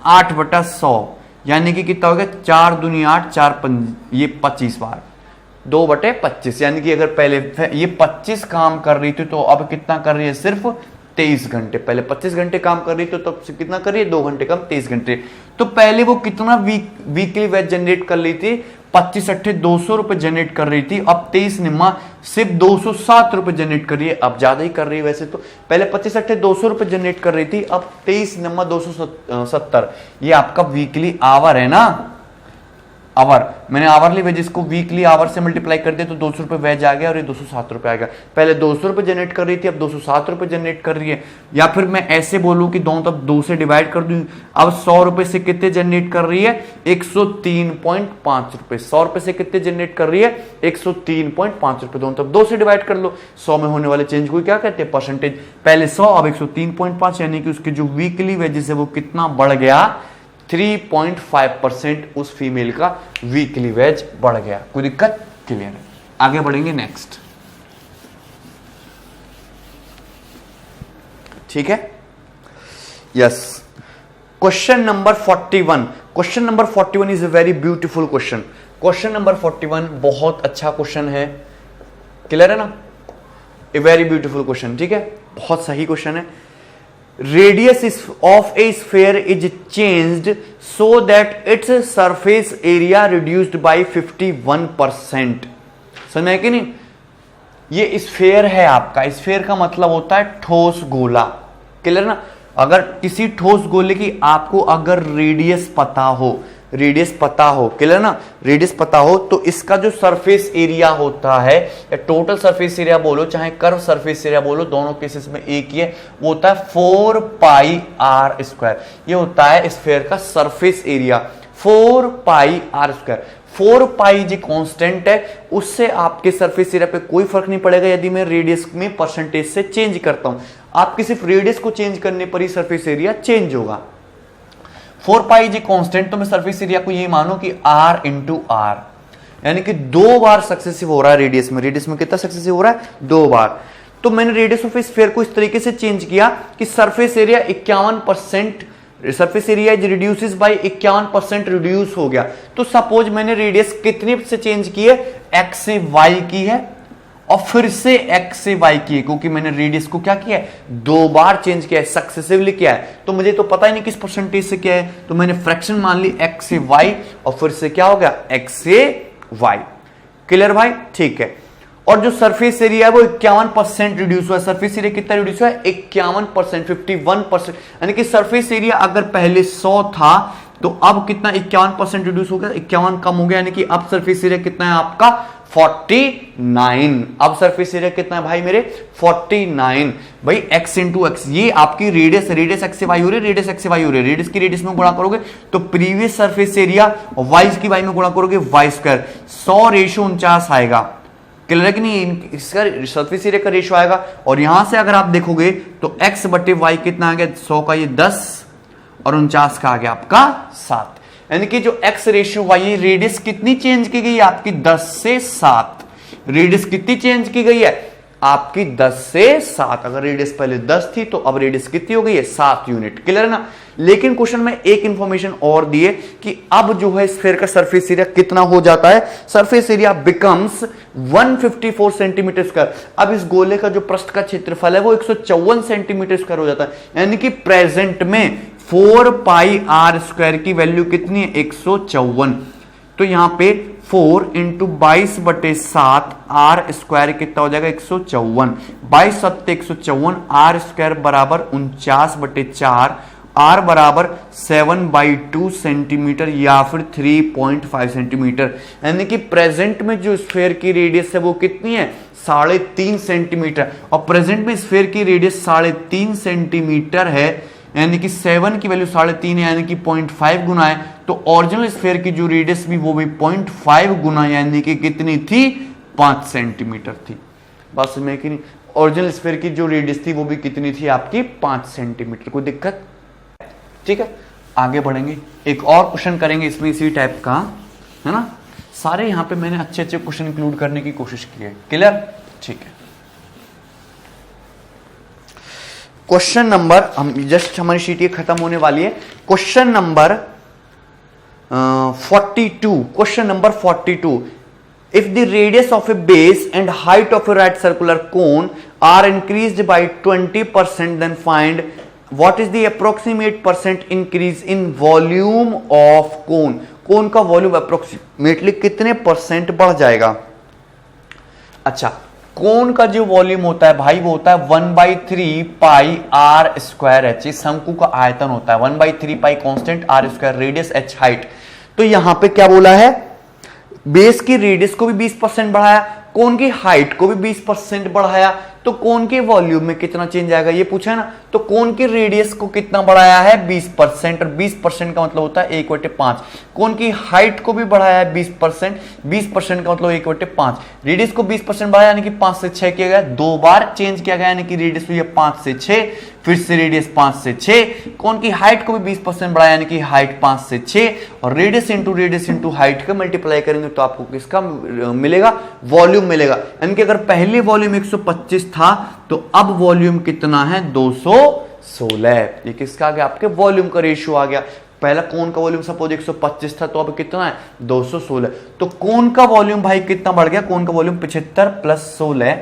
8/100, यानी कि कितना हो गया? 4 दूनी 8, 4 ये 25 बार, 2/25, यानी कि अगर पहले ये 25 काम कर रही थी तो अब कितना कर रही है? सिर्फ 23 घंटे। पहले 25 घंटे काम कर रही थी तो तब कितना कर रही है? 2 घंटे कम, 23 घंटे। तो पहले वो कितना वीकली वेज जनरेट कर ली थी? 25/8 200 रुपए जनरेट कर रही थी, अब 23 निम्मा सिर्फ 207 रुपए जनरेट कर रही है। अब ज्यादा ही कर रही है वैसे तो, पहले 25/8 200 रुपए जनरेट कर रही थी, अब 23 निम्मा 270। ये आपका वीकली आवर है ना, आवर। मैंने आवरली वेजेस को वीकली आवर से मल्टीप्लाई कर दिया तो 200 रुपए वेज आ गया और ये 207 रुपए आ गया। पहले 200 रुपए जनरेट कर रही थी, अब 207 रुपए जनरेट कर रही है। या फिर मैं ऐसे बोलूं कि दोनों तरफ 2 से डिवाइड कर दूं, अब 100 रुपए से कितने जनरेट कर रही है? 103.5 रुपए। 100 रुपए से कितने जनरेट कर रही है? 103.5 रुपए। दोनों तरफ 2 से डिवाइड कर लो। 100 में होने वाले चेंज को क्या कहते हैं? परसेंटेज। पहले 100, अब 103.5, यानी कि उसके जो वीकली वेजेस है वो कितना बढ़ गया? 3.5% उस फीमेल का वीकली वेज बढ़ गया। कोई दिक्कत? क्लियर है? आगे बढ़ेंगे नेक्स्ट। ठीक है? Yes. Question number 41। Question number 41 is a very beautiful question. Question number 41 बहुत अच्छा क्वेश्चन है। क्लियर है ना? A very beautiful question. ठीक है? बहुत सही क्वेश्चन है। Radius of a sphere is changed so that its surface area reduced by 51%. समझ में है कि नहीं? ये स्फेयर है आपका, स्फेयर का मतलब होता है ठोस गोला, क्लियर ना। अगर किसी ठोस गोले की आपको अगर रेडियस पता हो, रेडियस पता हो, क्लियर ना, रेडियस पता हो, तो इसका जो सरफेस एरिया होता है, या टोटल सरफेस एरिया बोलो चाहे कर्व सरफेस एरिया बोलो, दोनों केसेस में एक ही है, वो होता है 4 पाई आर स्क्वायर। ये होता है स्फेयर का surface area 4 pi R square. 4 pi जो कांस्टेंट है, उससे आपके सरफेस एरिया पे कोई फर्क नहीं पड़ेगा यदि मैं रेडियस में परसेंटेज से चेंज करता हूं। आपकी सिर्फ रेडियस को चेंज करने पर ही सरफेस एरिया चेंज होगा। 4 पाई जी कांस्टेंट, तो मैं सरफेस एरिया को ये मानो कि r इंटू आर, यानी कि 2 बार सक्सेसिव हो रहा है रेडियस में। रेडियस में कितना सक्सेसिव हो रहा है? 2 बार। तो मैंने रेडियस ऑफ स्फीयर को इस तरीके से चेंज किया कि surface area 51%, surface area is reduces by 51% reduce हो गया। तो सपोज मैंने रेडियस कितने से चेंज की है? x से y की है, और फिर से x से y की है, क्योंकि मैंने रेडियस को क्या किया है? 2 बार चेंज किया है, सक्सेसिवली किया है। तो मुझे तो पता ही नहीं किस परसेंटेज से क्या है, तो मैंने फ्रैक्शन मान ली x से y, और फिर से क्या हो गया? x से y। क्लियर भाई? ठीक है। और जो सरफेस एरिया है वो 51% रिड्यूस हुआ है। सरफेस एरिया कितना रिड्यूस हुआ है? 51%, 51%, यानी कि सरफेस एरिया अगर पहले 100 था तो अब कितना? 51% रिड्यूस हो गया, 51 कम हो गया, यानी कि अब सरफेस एरिया कितना है आपका? 49। अब सरफेस एरिया कितना है भाई मेरे? 49। भाई x इंटू एक्स, ये आपकी रेडियस, रेडियस x से y हो रही है, रेडियस x से y हो रही है। रेडियस की रेडियस में गुणा करोगे तो प्रीवियस सरफेस एरिया, और y की y में गुणा करोगे y स्क्वायर, 100:49 आएगा। क्लियर है कि नहीं? इसका सरफेस एरिया का रेशियो आएगा। और यहां से अगर आप देखोगे तो x बटे y कितना आ गया? 100 का ये 10 और 49 का आ गया आपका 7। यानी कि जो x रेशियो y, रेडियस कितनी चेंज की गई है आपकी? 10 से 7। रेडियस कितनी चेंज की गई है आपकी? 10 से 7। अगर रेडियस पहले 10 थी तो अब रेडियस कितनी हो गई है? 7 यूनिट। क्लियर है ना? लेकिन क्वेश्चन में एक इंफॉर्मेशन और दी है कि अब जो है स्फीयर का सरफेस एरिया कितना हो जाता है? Surface area becomes 154 centimetre square. अब इस गोले का जो पृष्ठ का क्षेत्रफल है वो 154 सेंटीमीटर स्क्वायर हो जाता है, यानी कि प्रेजेंट में 4 पाई आर स्क्वायर की वैल्यू कितनी है? 154। तो यहां पे 4 इंटू 22/7 आर स्क्वायर कितना हो जाएगा? 154। 22 सत्ते 154, आर स्क्वायर बराबर 49/4, आर बराबर 7/2 सेंटीमीटर या फिर 3.5 सेंटीमीटर। यानी कि प्रेजेंट में जो स्फीयर की रेडियस है वो कितनी है? 3.5 सेंटीमीटर। और प्रेजेंट में स्फीयर की रेडियस 3.5 सेंटीमीटर है, यानी कि 7 की वैल्यू 3.5 है, यानी कि 0.5 गुना है। तो ओरिजिनल स्फीयर की जो रेडियस भी वो भी 0.5 गुना, यानी कि कितनी थी? 5 सेंटीमीटर थी। बात समझ में कि नहीं? ओरिजिनल स्फीयर की जो रेडियस थी वो भी कितनी थी आपकी? 5 सेंटीमीटर। कोई दिक्कत? ठीक है, आगे बढ़ेंगे, एक और क्वेश्चन करेंगे इसमें इसी टाइप का, है ना। सारे यहां पे मैंने अच्छे अच्छे क्वेश्चन इंक्लूड करने की कोशिश की है। क्लियर? ठीक है। क्वेश्चन नंबर, हम जस्ट हमारी शीट ये खत्म होने वाली है। Question number 42। Question number 42, if the radius of a base and height of a right circular cone are increased by 20%, then find what is the approximate percent increase in volume of cone। कोन का volume approximately कितने percent बढ़ जाएगा? अच्छा, कोन का जो volume होता है भाई वो होता है 1/3 पाई आर स्क्वायर एच। शंकु का आयतन होता है 1/3 pi constant R square, radius H, height. तो यहां पे क्या बोला है? बेस की रेडियस को भी 20% बढ़ाया, कोन की हाइट को भी 20% बढ़ाया, तो कोन के वॉल्यूम में कितना चेंज आएगा ये पूछा है ना। तो कोन की रेडियस को कितना बढ़ाया है? 20%, और 20% का मतलब होता है 1/5। कोन की हाइट को भी बढ़ाया है 20%, 20% का मतलब 1/5। रेडियस को 20% बढ़ाया, यानी कि 5 से 6 किया गया, 2 बार चेंज किया गया, यानी कि रेडियस हुई है 5 से 6, फिर से रेडियस 5 से 6। कोन की हाइट को भी 20% बढ़ाया, यानी कि हाइट 5 से 6, और रेडियस इंटू हाइट का मल्टीप्लाई करेंगे तो आपको किसका मिलेगा? वॉल्यूम मिलेगा। यानी कि अगर पहले वॉल्यूम 125 था तो अब वॉल्यूम कितना है? 216। ये किसका आ गया? आपके वॉल्यूम का रेशियो आ गया। पहला कोन का वॉल्यूम सपोज 125 था तो अब कितना है? 216। तो कोन का वॉल्यूम भाई कितना बढ़ गया? कोन का वॉल्यूम 75 + 16,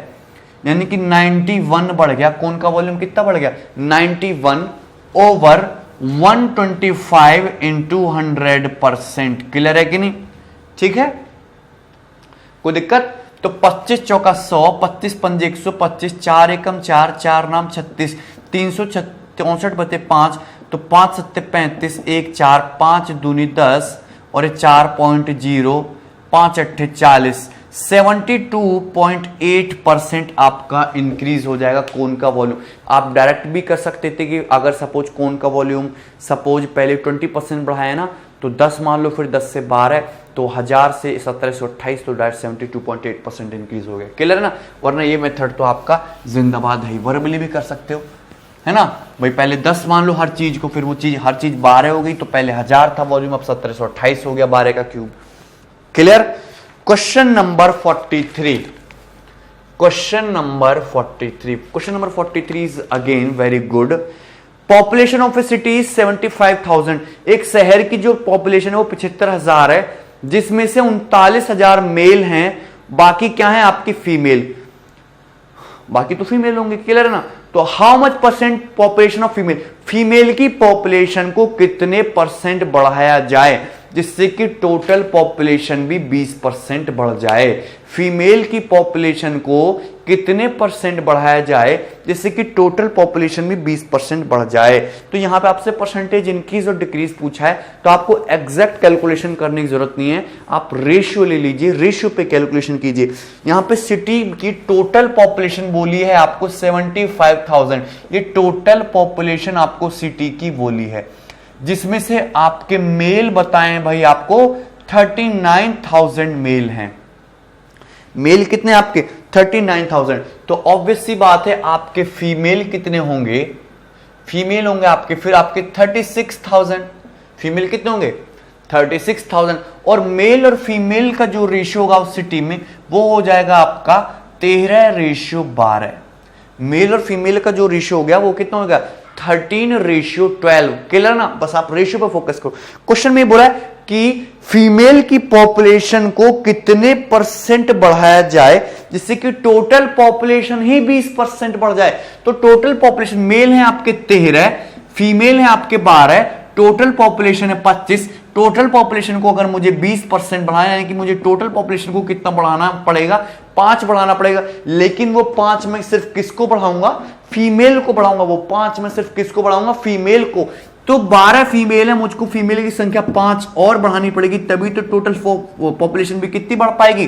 यानी कि 91 बढ़ गया। कोन का वॉल्यूम कितना बढ़ गया? 91/125 इंटू 100%। क्लियर है कि नहीं? ठीक है, कोई दिक्कत? तो 25 चौका 100, 25 पंजे 125, 4 एकम 4, 4 नाम 36, 364 बते 5, तो 5 सत्ते 35, 1 4, 5 दूनी 10 और ये 4.0, 5 अट्ठे 40, 72.8% आपका इंक्रीज हो जाएगा कोन का वॉल्यूम। आप डायरेक्ट भी कर सकते थे कि अगर सपोज कोन का वॉल्यूम सपोज पहले 20% बढ़ाया ना, तो 10 मान लो, फिर 10 से 12, तो 1000 से 17 से 28, तो डायरेक्ट 72.8% इंक्रीज हो गया। क्लियर है ना? वरना ये मेथड तो आपका जिंदाबाद है, वर्बली भी कर सकते हो, है ना भाई। पहले 10 मान लो हर चीज को, फिर वो चीज हर चीज 12 हो गई, तो पहले 1000 था वॉल्यूम, अब 17 से 28 हो गया, 12 का cube. Clear? Question number 43, question number 43, question number 43 is again very good. Population of A city is 75,000। एक शहर की जो पॉपुलेशन है वो 75,000 है, जिसमें से 39,000 मेल हैं, बाकी क्या है आपकी फीमेल, बाकी तो फीमेल होंगे। क्लियर है ना? तो how much percent population of female, female की पॉपुलेशन को कितने परसेंट बढ़ाया जाए जिससे कि टोटल पॉपुलेशन भी 20% बढ़ जाए। फीमेल की पॉपुलेशन को कितने परसेंट बढ़ाया जाए जिससे कि टोटल पॉपुलेशन भी 20% बढ़ जाए। तो यहां पे आपसे परसेंटेज इंक्रीज और डिक्रीज पूछा है, तो आपको एग्जैक्ट कैलकुलेशन करने की जरूरत नहीं है, आप रेशियो ले लीजिए, रेशियो पे कैलकुलेशन कीजिए। यहां पे सिटी की टोटल पॉपुलेशन बोली है आपको 75,000, ये टोटल पॉपुलेशन आपको सिटी की बोली है, जिसमें से आपके मेल बताएं भाई आपको 39,000 मेल हैं। मेल कितने आपके 39,000, तो ऑब्वियस सी बात है आपके फीमेल कितने होंगे, फीमेल होंगे आपके फिर आपके 36,000। फीमेल कितने होंगे 36,000, और मेल और फीमेल का जो रेशियो होगा उस सिटी में वो हो जाएगा आपका 13:12। मेल और फीमेल का जो रेशियो हो गया वो कितना होगा 13:12। क्लियर ना? बस आप रेशियो पर फोकस करो। क्वेश्चन में बोला है कि फीमेल की पॉपुलेशन को कितने परसेंट बढ़ाया जाए जिससे कि टोटल पॉपुलेशन ही 20% बढ़ जाए। तो टोटल पॉपुलेशन मेल है आपके 13, फीमेल है आपके 12, टोटल पॉपुलेशन है 25। टोटल पॉपुलेशन को अगर मुझे 20% बढ़ाना, यानी कि मुझे टोटल पॉपुलेशन को कितना बढ़ाना पड़ेगा 5 बढ़ाना पड़ेगा, लेकिन वो 5 में सिर्फ किसको बढ़ाऊंगा, फीमेल को बढ़ाऊंगा। वो 5 में सिर्फ किसको बढ़ाऊंगा, फीमेल को। तो 12 फीमेल है, मुझको फीमेल की संख्या 5 और बढ़ानी पड़ेगी, तभी तो टोटल पॉपुलेशन भी कितनी बढ़ पाएगी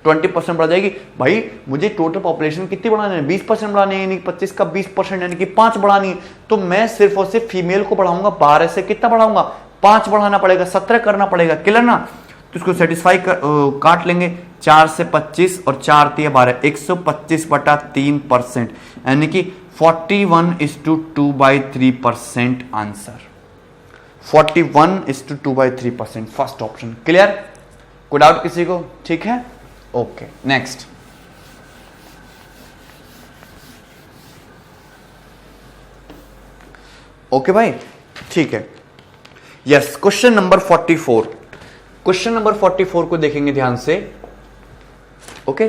20% बढ़ जाएगी। भाई मुझे टोटल पॉपुलेशन कितनी बढ़ानी है 20% बढ़ानी है, यानी 25 का 20% यानी कि 5 बढ़ानी है। तो मैं सिर्फ और सिर्फ फीमेल को बढ़ाऊंगा, 12 से कितना बढ़ाऊंगा 5 बढ़ाना पड़ेगा, 17 करना पड़ेगा। क्लियर ना? तो इसको सेटिस्फाई काट लेंगे, 4 से 25 और 4 3 12, 125/3%, यानी कि 41:2/3% आंसर, 41:2/3%, फर्स्ट ऑप्शन। क्लियर? कोई डाउट किसी को? ठीक है, ओके नेक्स्ट। ओके भाई, ठीक है। Yes, question number 44, question number 44 को देखेंगे ध्यान से। ओके,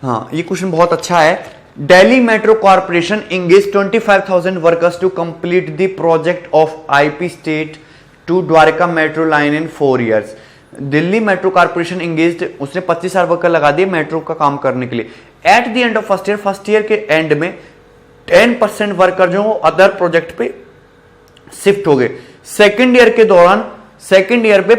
हाँ ये क्वेश्चन बहुत अच्छा है। Delhi metro corporation engage 25,000 workers to complete the project of IP state to Dwarka metro line in 4 years। Delhi metro corporation engage, उसने 25,000 वर्कर लगा दिए मेट्रो का काम करने के लिए। At the end of first year के एंड में 10% वर्कर जो अदर प्रोजेक्ट पे शिफ्ट हो गए। सेकेंड ईयर के दौरान, सेकेंड ईयर पे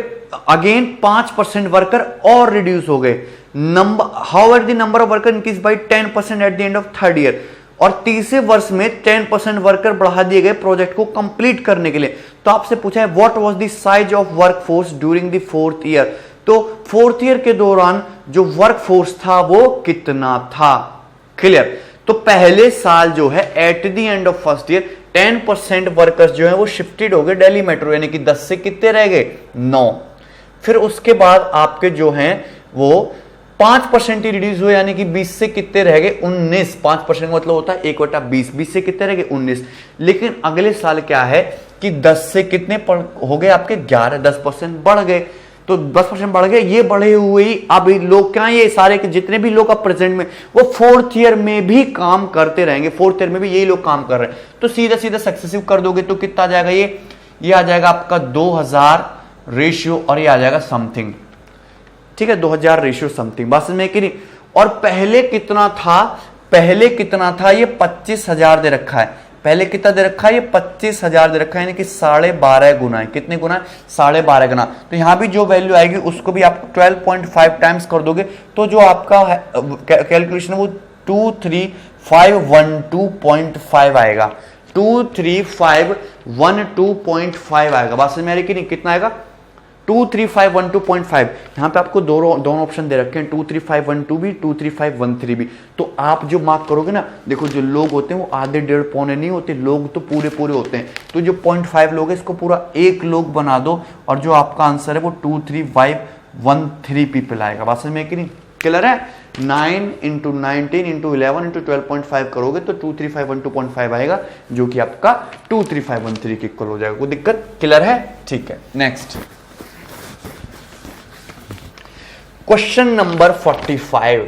अगेन 5% वर्कर और रिड्यूस हो गए। However the number of worker increase by 10% at the end of third year. और तीसरे वर्ष में 10% वर्कर बढ़ा दिए गए प्रोजेक्ट को कंप्लीट करने के लिए। तो आपसे पूछा है what was the size of workforce during the 4th year. तो 4th ईयर के दौरान जो वर्कफोर्स था वो कितना था। क्लियर? तो पहले साल जो है at the end of first year 10% workers जो है वो शिफ्टेड हो गए दिल्ली मेट्रो, यानी कि 10 से कितने रह गए 9। फिर उसके बाद आपके जो हैं वो 5% ही रिड्यूस हुए, यानी कि 20 से कितने रह गए 19। 5% मतलब होता है 1/20, 20 से कितने रह गए 19। लेकिन अगले साल क्या है कि 10 से कितने हो गए आपके 11, 10% बढ़ गए। तो 10% बढ़ गए, ये बढ़े हुए ही अब लोग क्या, ये सारे के जितने भी लोग अब प्रेजेंट में वो 4th ईयर में भी काम करते रहेंगे। 4th ईयर में भी यही लोग काम कर रहे हैं। तो सीधा सीधा सक्सेसिव कर दोगे तो कितना आ जाएगा, ये आ जाएगा आपका 2000 रेशियो, और ये आ जाएगा समथिंग ठीक है, 2000 रेशियो समथिंग, बात समझ में कि नहीं। और पहले कितना था, पहले कितना था, ये 25,000 दे रखा है, पहले कितना दे रखा है, ये 25,000 दे रखा है, यानी कि 12.5 गुना है, कितने गुना है, 12.5 गुना। तो यहां भी जो वैल्यू आएगी उसको भी आप 12.5 टाइम्स कर दोगे तो जो आपका कैलकुलेशन है वो 23512.5 आएगा, 23512.5 आएगा। बात समझ में आ रही कि नहीं, कितना आएगा, 23512.5। यहां पे आपको दोनों ऑप्शन दे रखे हैं, 23512 भी, 23513 भी। तो आप जो मार्क करोगे ना, देखो जो लोग होते हैं वो आधे डेढ़ पौने नहीं होते, लोग तो पूरे पूरे होते हैं। तो जो 0.5 लोग है इसको पूरा एक लोग बना दो और जो आपका आंसर है वो 23513 पीपल आएगा। बात समझ में कि नहीं, क्लियर है। 9 इंटू 19 इंटू 11 इंटू 12.5 करोगे तो 23512.5 आएगा, जो कि आपका 23513 के इक्वल हो जाएगा। कोई दिक्कत, क्लियर है, ठीक है। Next question number 45,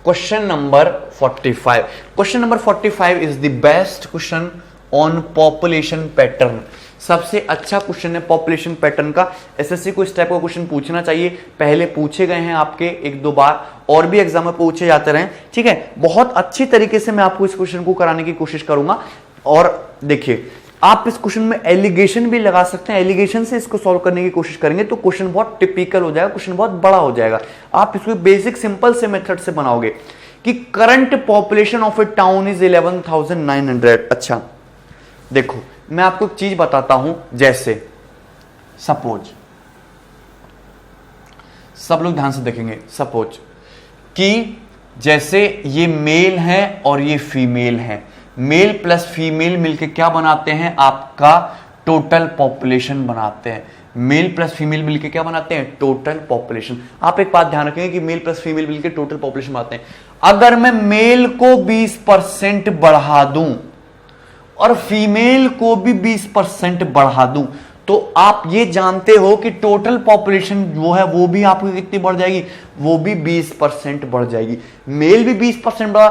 question number 45, question number 45 is the best question on population pattern. सबसे अच्छा क्वेश्चन है पॉपुलेशन पैटर्न का। एसएससी को इस टाइप का क्वेश्चन पूछना चाहिए, पहले पूछे गए हैं आपके 1-2 बार, और भी एग्जाम में पूछे जाते रहे, ठीक है। बहुत अच्छी तरीके से मैं आपको इस क्वेश्चन को कराने की कोशिश करूंगा। और देखिए, आप इस क्वेश्चन में एलिगेशन भी लगा सकते हैं, एलिगेशन से इसको सॉल्व करने की कोशिश करेंगे तो क्वेश्चन बहुत टिपिकल हो जाएगा, क्वेश्चन बहुत बड़ा हो जाएगा। आप इसको बेसिक सिंपल से मेथड से बनाओगे कि current population of A town is 11,900। अच्छा देखो, मैं आपको एक चीज बताता हूं, जैसे सपोज, सब लोग ध्यान से देखेंगे, सपोज कि जैसे ये मेल है और ये फीमेल है, मेल प्लस फीमेल मिलके क्या बनाते हैं, आपका टोटल पॉपुलेशन बनाते हैं। मेल प्लस फीमेल मिलके क्या बनाते हैं, टोटल पॉपुलेशन। आप एक बात ध्यान रखेंगे कि मेल प्लस फीमेल मिलके टोटल पॉपुलेशन बनाते हैं। अगर मैं मेल को 20% बढ़ा दूं और फीमेल को भी 20% बढ़ा दूं, तो आप ये जानते हो कि टोटल पॉपुलेशन जो है वो भी आपकी कितनी बढ़ जाएगी, वो भी 20% बढ़ जाएगी। मेल भी 20% बढ़ा,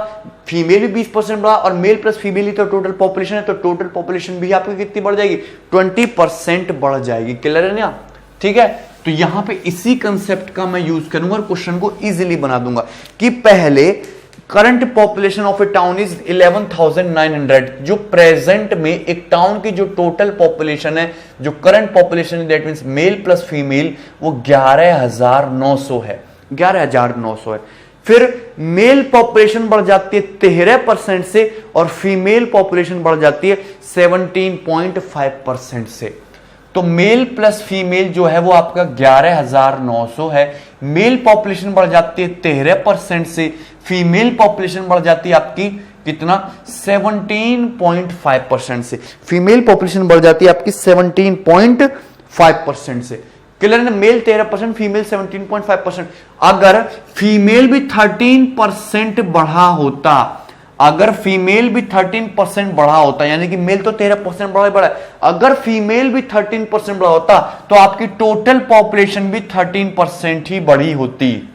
फीमेल भी 20% बढ़ा, और मेल प्लस फीमेल ही तो टोटल पॉपुलेशन है, तो टोटल पॉपुलेशन भी आपकी कितनी बढ़ जाएगी, 20% बढ़ जाएगी। क्लियर है ना, ठीक है। तो यहां पे इसी कंसेप्ट का मैं यूज करूंगा और क्वेश्चन को इजीली बना दूंगा कि पहले current population of A town is 11,900। जो प्रेजेंट में एक टाउन की जो टोटल पॉपुलेशन है, जो current population that means male plus female, वो 11,900 है, 11,900 है। फिर मेल पॉपुलेशन बढ़ जाती है 13% से और फीमेल पॉपुलेशन बढ़ जाती है 17.5% से। तो मेल प्लस फीमेल जो है वो आपका 11,900 है। मेल पॉपुलेशन बढ़ जाती है 13% से, फीमेल पॉपुलेशन बढ़ जाती है आपकी कितना, 17.5% से। फीमेल पॉपुलेशन बढ़ जाती है आपकी 17.5% से। क्लियर है ना, मेल 13%, फीमेल 17.5%। अगर फीमेल भी 13% बढ़ा होता, अगर फीमेल भी 13% बढ़ा होता, यानी कि मेल तो 13% बढ़ा है, अगर फीमेल भी 13% बढ़ा होता तो आपकी टोटल पॉपुलेशन भी 13% ही बढ़ी होती।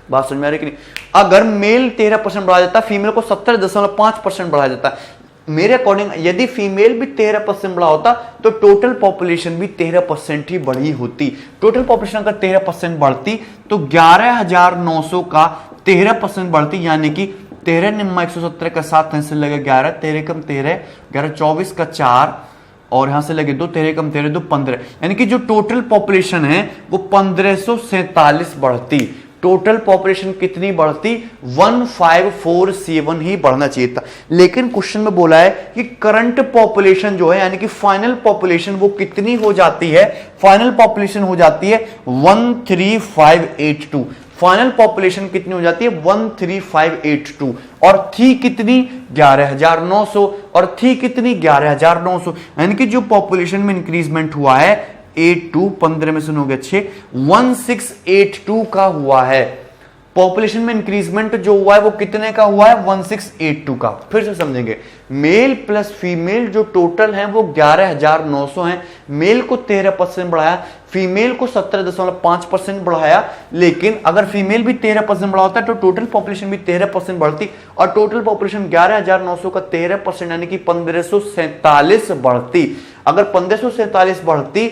बात समझ में आ रही कि नहीं। अगर मेल 13% बढ़ा जाता, फीमेल को 17.5% बढ़ा जाता। मेरे अकॉर्डिंग यदि फीमेल भी 13% बढ़ा होता तो टोटल पॉपुलेशन भी 13% ही बढ़ी होती। टोटल पॉपुलेशन अगर 13% बढ़ती तो 11,900 का 13% बढ़ती, यानी कि 13 निम्मा 170 का 7 से लगे 11, 13 कम 13, 11 24 का 4 और यहां से लगे 2, 13 कम 13 2 15, यानी कि जो टोटल पॉपुलेशन है वो 1547 बढ़ती। टोटल पॉपुलेशन कितनी बढ़ती, 1547 ही बढ़ना चाहिए था। लेकिन क्वेश्चन में बोला है कि करंट पॉपुलेशन जो है, यानी कि फाइनल पॉपुलेशन वो कितनी हो जाती है, फाइनल पॉपुलेशन हो जाती है 13582। फाइनल पॉपुलेशन कितनी हो जाती है, 13582। और थी कितनी, 11,900, और थी कितनी, 11,900। यानी कि जो पॉपुलेशन में इंक्रीजमेंट हुआ है 82, 15 में से हो गया 6, 1682 का हुआ है। पॉपुलेशन में इंक्रीजमेंट जो हुआ है वो कितने का हुआ है, 1682 का। फिर से समझेंगे, मेल प्लस फीमेल जो टोटल है वो 11,900 है। मेल को 13% बढ़ाया, फीमेल को 17.5% बढ़ाया। लेकिन अगर फीमेल भी 13% बढ़ा होता तो टोटल पॉपुलेशन भी 13% बढ़ती, और टोटल पॉपुलेशन 11,900 का 13% यानी कि 1547 बढ़ती। अगर 1547 बढ़ती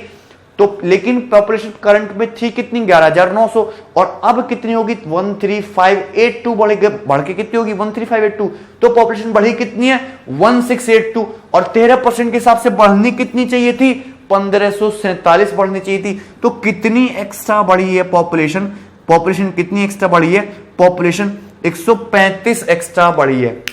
तो लेकिन पॉपुलेशन करंट में थी कितनी 11,900 और अब कितनी होगी 13582 बढ़ के कितनी होगी 13582। तो पॉपुलेशन बढ़ी कितनी है 1682 और 13% के हिसाब से बढ़नी कितनी चाहिए थी 1547 बढ़नी चाहिए थी। तो कितनी एक्स्ट्रा बढ़ी है पॉपुलेशन, पॉपुलेशन कितनी एक्स्ट्रा बढ़ी है, पॉपुलेशन 135 एक्स्ट्रा बढ़ी है।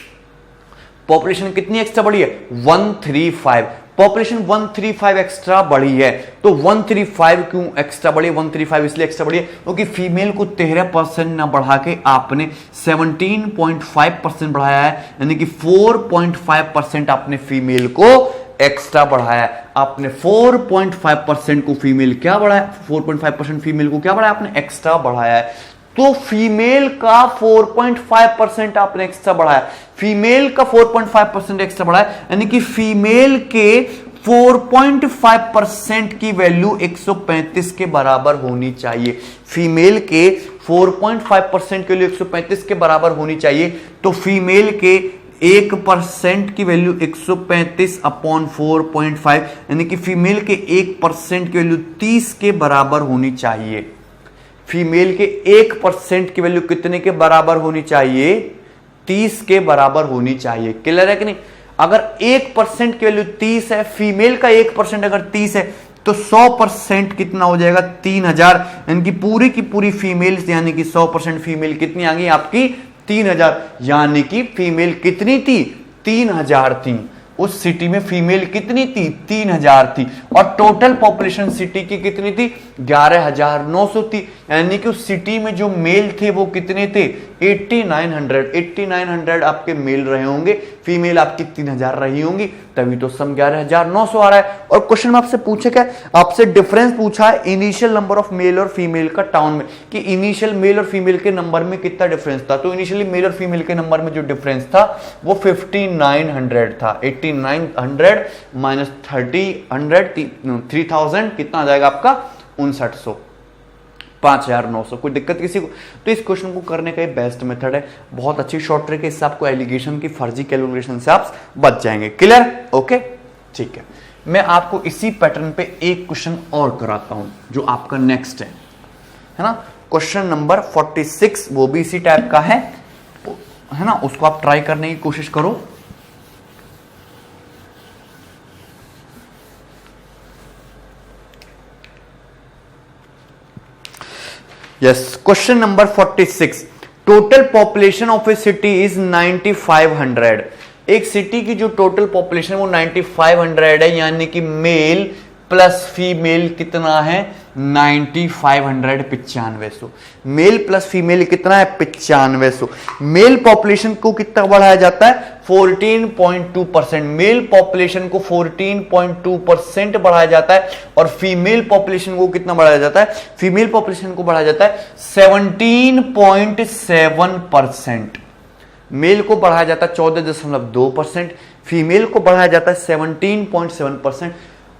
पॉपुलेशन कितनी एक्स्ट्रा बढ़ी है 135, पॉपुलेशन 135 एक्स्ट्रा बढ़ी है। तो 135 क्यों एक्स्ट्रा बढ़ी, 135 इसलिए एक्स्ट्रा बढ़ी है क्योंकि फीमेल को 13% ना बढ़ा के आपने 17.5% बढ़ाया है, यानी कि 4.5% आपने फीमेल को एक्स्ट्रा बढ़ाया है। आपने 4.5% को फीमेल क्या बढ़ाया, 4.5% फीमेल को क्या बढ़ाया आपने एक्स्ट्रा बढ़ाया है। तो फीमेल का 4.5% आपने एक्स्ट्रा बढ़ाया, फीमेल का 4.5% एक्स्ट्रा बढ़ाया, यानी कि फीमेल के 4.5% की वैल्यू 135 के बराबर होनी चाहिए। फीमेल के 4.5% के लिए 135 के बराबर होनी चाहिए। तो फीमेल के 1% की वैल्यू 135 अपॉन 4.5, यानी कि फीमेल के 1% की वैल्यू 30 के बराबर होनी चाहिए। फीमेल के 1% की वैल्यू कितने के बराबर होनी चाहिए 30 के बराबर होनी चाहिए। क्लियर है कि नहीं। अगर 1% की वैल्यू 30 है, फीमेल का 1% अगर 30 है तो 100% कितना हो जाएगा 3000, यानी कि पूरी की पूरी फीमेल यानी कि 100% फीमेल कितनी आ गई आपकी 3000, यानी कि फीमेल कितनी थी 3000 थी। उस सिटी में फीमेल कितनी थी 3000 थी और टोटल पॉपुलेशन सिटी की कितनी थी 11,900 थी, यानी कि उस सिटी में जो मेल थे वो कितने थे 8900 आपके मेल रहे होंगे, फीमेल आपकी 3000 रही होंगी, तभी तो सम 11,900 आ रहा है। और क्वेश्चन में आपसे पूछे क्या, आपसे डिफरेंस पूछा है इनिशियल नंबर ऑफ मेल और फीमेल का टाउन में, कि इनिशियल मेल और फीमेल के नंबर में कितना डिफरेंस था। तो इनिशियली मेल और फीमेल के नंबर में जो डिफरेंस था वो 5900 था। 8900 माइनस 3000 कितना आ जाएगा आपका 5900, 5900। कोई दिक्कत किसी को। तो इस क्वेश्चन को करने का बेस्ट मेथड है, बहुत अच्छी शॉर्ट ट्रिक है, इससे आपको एलिगेशन की फर्जी कैलकुलेशन से आप बच जाएंगे। क्लियर, ओके, ठीक है। मैं आपको इसी पैटर्न पे एक क्वेश्चन और कराता हूं जो आपका नेक्स्ट है ना, क्वेश्चन नंबर 46, वो भी इसी टाइप का है ना, उसको आप ट्राई करने की कोशिश करो। Yes, question number 46. Total population of a city is 9500. एक सिटी की जो टोटल पॉपुलेशन है वो 9500 है, यानी कि मेल प्लस फीमेल कितना है 9500, 9500। मेल प्लस फीमेल कितना है 9500। मेल पॉपुलेशन को कितना बढ़ाया जाता है 14.2%, मेल पॉपुलेशन को 14.2% बढ़ाया जाता है और फीमेल पॉपुलेशन को कितना बढ़ाया जाता है, फीमेल पॉपुलेशन को बढ़ाया जाता है 17.7%। मेल को बढ़ाया जाता है 14.2%, फीमेल को बढ़ाया जाता है 17.7%।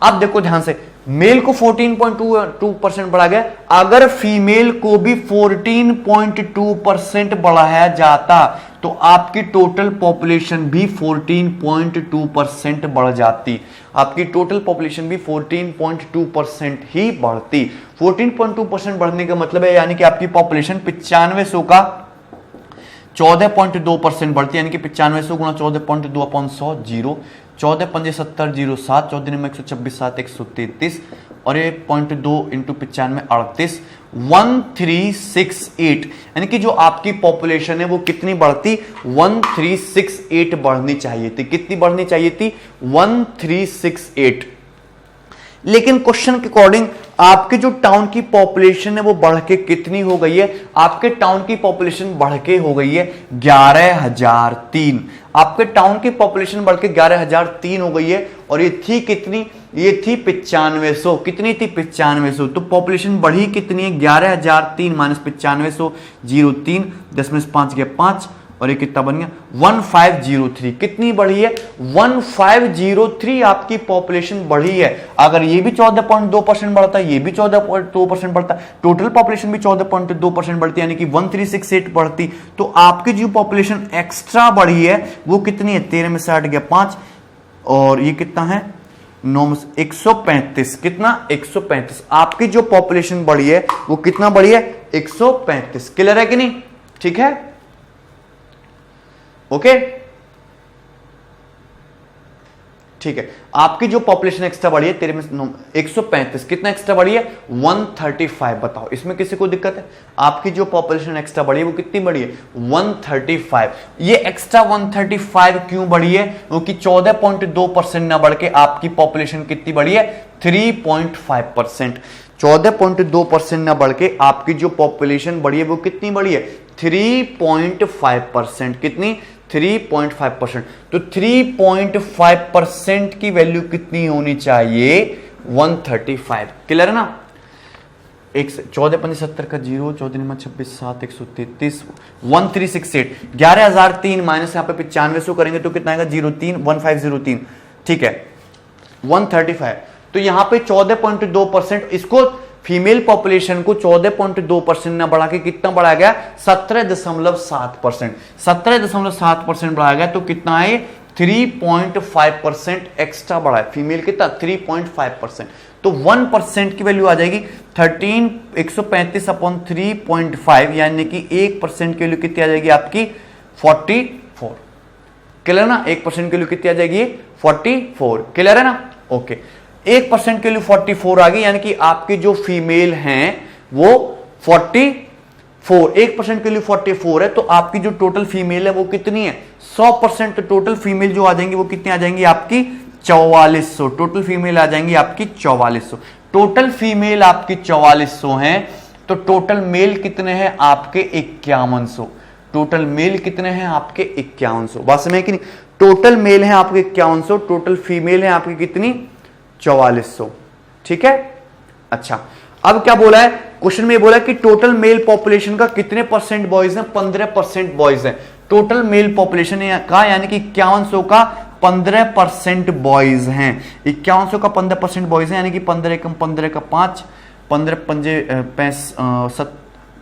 अब देखो ध्यान से, मेल को 14.2% बढ़ा गया, अगर फीमेल को भी 14.2% बढ़ाया जाता तो आपकी टोटल पॉपुलेशन भी 14.2% बढ़ जाती, आपकी टोटल पॉपुलेशन भी 14.2% ही बढ़ती। 14.2% बढ़ने का मतलब है यानी कि आपकी पॉपुलेशन 9500 का 14.2% बढ़ती, यानी कि 9500 गुणा 14.2 अपॉन 100 जीरो, 14 पंजे 70 जीरो 7, 14 में 126 7 133 और ये 0.2 इंटू 95 38 1368, यानी कि जो आपकी पॉपुलेशन है वो कितनी बढ़ती 1368 बढ़नी चाहिए थी। कितनी बढ़नी चाहिए थी 1368। लेकिन क्वेश्चन के अकॉर्डिंग आपके जो टाउन की पॉपुलेशन है वो बढ़ के कितनी हो गई है, आपके टाउन की पॉपुलेशन बढ़ के हो गई है 11003। आपके टाउन की पॉपुलेशन बढ़ के 11003 हो गई है और ये थी कितनी, ये थी 9500। कितनी थी 9500। तो पॉपुलेशन बढ़ी कितनी है 11003 माइनस 9500 03, 10 में 5 गया 5 और ये कितना बन गया 1503। कितनी बढ़ी है 1503 आपकी पॉपुलेशन बढ़ी है। अगर ये भी 14.2% बढ़ता है, ये भी 14.2% बढ़ता है, टोटल पॉपुलेशन भी 14.2% बढ़ती है, यानी कि 1368 बढ़ती, तो आपकी जो पॉपुलेशन एक्स्ट्रा बढ़ी है वो कितनी है 13 में 60 गया 5 और ये कितना है 9 135, कितना 135। आपकी जो पॉपुलेशन बढ़ी है वो कितना बढ़ी है 135। क्लियर है कि नहीं? ठीक है, ओके ठीक है। आपकी जो पॉपुलेशन एक्स्ट्रा बढ़ी है तेरे में 135, कितना एक्स्ट्रा बढ़ी है 135। बताओ इसमें किसी को दिक्कत है? आपकी जो पॉपुलेशन एक्स्ट्रा बढ़ी है वो कितनी बढ़ी है 135। ये एक्स्ट्रा 135 क्यों बढ़ी है? क्योंकि 14.2% ना बढ़ के आपकी पॉपुलेशन कितनी बढ़ी है 3.5%। 14.2% ना बढ़ के आपकी जो पॉपुलेशन बढ़ी है वो कितनी बढ़ी है 3.5%। कितनी 3.5%। तो 3.5% की वैल्यू कितनी होनी चाहिए 135। क्लियर है ना? 14 का 0, 14 26 7 133 1368 11,003 माइनस यहाँ पे 9500 करेंगे तो कितना आएगा 1503। ठीक है 135। तो यहां पे 14.2%, इसको फीमेल पॉपुलेशन को 14.2% ना बढ़ा के कितना बढ़ाया गया 17.7%। 17.7% बढ़ाया गया तो कितना है 3.5% एक्स्ट्रा बढ़ा है। फीमेल कितना 3.5%। तो 1% की वैल्यू आ जाएगी 135 अपॉन 3.5, यानी कि 1% की वैल्यू कितनी आ जाएगी आपकी 44। क्लियर ना? 1% की वैल्यू कितनी आ जाएगी 44। क्लियर है ना? ओके 1% के लिए 44 आ गई, यानी कि आपकी जो फीमेल हैं वो 44। 1% के लिए 44 है तो आपकी जो टोटल फीमेल है वो कितनी है 100%। तो टोटल फीमेल जो आ जाएंगी वो कितनी आ जाएंगी आपकी 4400। टोटल फीमेल आ जाएंगी आपकी 4400। टोटल फीमेल आपकी 4400 हैं तो टोटल मेल कितने हैं आपके 5100। टोटल मेल कितने हैं आपके 5100। बात समझ कि नहीं? टोटल मेल है आपके 5100, टोटल फीमेल है आपकी कितनी 4400। ठीक है। अच्छा अब क्या बोला है क्वेश्चन में? बोला कि टोटल मेल पॉपुलेशन का कितने परसेंट बॉयज हैं 15% बॉयज हैं। टोटल मेल पॉपुलेशन का यानी कि 5100 का 15% बॉयज हैं। 5100 का 15% बॉयज हैं, यानी कि 15 एकम 15 का 5 15 पंजे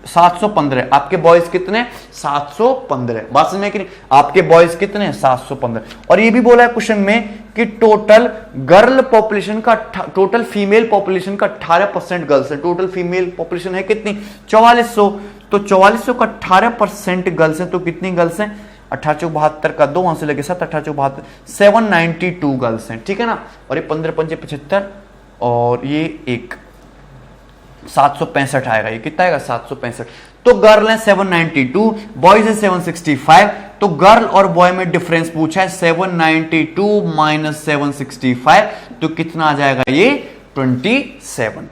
715। आपके बॉयज कितने 715। बात समझ में कि नहीं? आपके बॉयज कितने 715। और ये भी बोला है क्वेश्चन में कि टोटल गर्ल पॉपुलेशन का, टोटल फीमेल पॉपुलेशन का 18% गर्ल्स है। टोटल फीमेल पॉपुलेशन है कितनी 4400। तो 4400 का 18% गर्ल्स है तो कितनी गर्ल्स हैं 1872 का 2 वहां से लगे 7 1872 792 गर्ल्स हैं। ठीक है ना? और ये 15 पंजे 75 और ये एक 765 आएगा। ये कितना आएगा 765। तो गर्ल है 792, बॉयज है 765। तो गर्ल और बॉय में डिफरेंस पूछा है 792 माइनस 765 तो कितना आ जाएगा ये 27।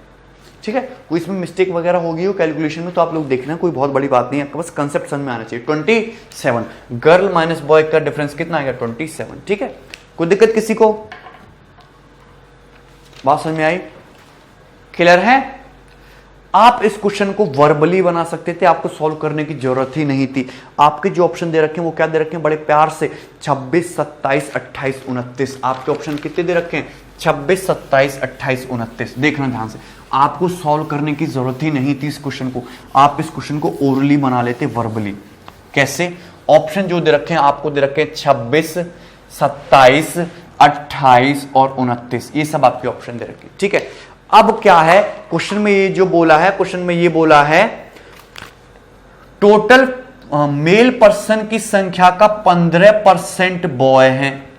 ठीक है। कोई इसमें मिस्टेक वगैरह होगी हो कैलकुलेशन में तो आप लोग देखना, कोई बहुत बड़ी बात नहीं है, आपका बस कंसेप्ट समझ में आना चाहिए। 27 गर्ल माइनस बॉय का डिफरेंस कितना आएगा 27। ठीक है। कोई दिक्कत किसी को? बात समझ में आई? क्लियर है? आप इस क्वेश्चन को वर्बली बना सकते थे, आपको सॉल्व करने की जरूरत ही नहीं थी। आपके जो ऑप्शन दे रखे हैं वो क्या दे रखे हैं बड़े प्यार से 26 27 28 29। आपके ऑप्शन कितने दे रखे हैं 26 27 28 29। देखना ध्यान से, आपको सॉल्व करने की जरूरत ही नहीं थी इस क्वेश्चन को। आप इस क्वेश्चन को ओरली बना लेते वर्बली। कैसे? ऑप्शन जो दे रखे हैं आपको दे रखे हैं 26 27 28 और 29। ये सब आपके ऑप्शन दे रखे हैं। ठीक है। अब क्या है क्वेश्चन में ये जो बोला है, क्वेश्चन में ये बोला है टोटल मेल पर्सन की संख्या का 15% बॉय हैं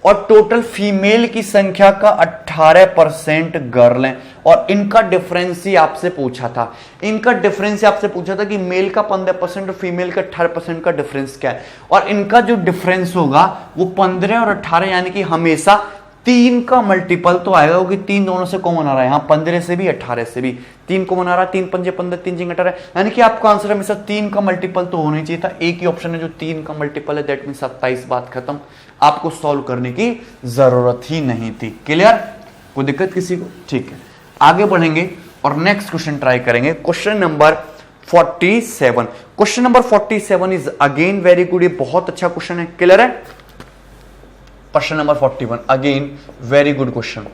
और टोटल फीमेल की संख्या का 18% गर्ल हैं। और इनका डिफरेंस ही आपसे पूछा था। इनका डिफरेंस ही आपसे पूछा था कि मेल का 15% और फीमेल का 18% का डिफरेंस क्या है। और इनका जो डिफरेंस होगा वो 15 और 18, यानी कि हमेशा 3 का मल्टीपल तो आएगा, क्योंकि 3 दोनों से कॉमन आ रहा है। यहां 15 से भी 18 से भी 3 कॉमन आ रहा है। 3 पंजे 15 3 जिंग 18, यानी कि आपका आंसर हमेशा 3 का मल्टीपल तो होना ही चाहिए था। एक ही ऑप्शन है जो 3 का मल्टीपल है, दैट मीन 27। बात खत्म। आपको सॉल्व करने की जरूरत ही नहीं थी। क्लियर? कोई दिक्कत किसी को? ठीक है, आगे बढ़ेंगे और नेक्स्ट क्वेश्चन ट्राई करेंगे। Question number 47। Question number 47 is again very good. ये बहुत अच्छा क्वेश्चन है। क्लियर है? Question number 41 again very good question.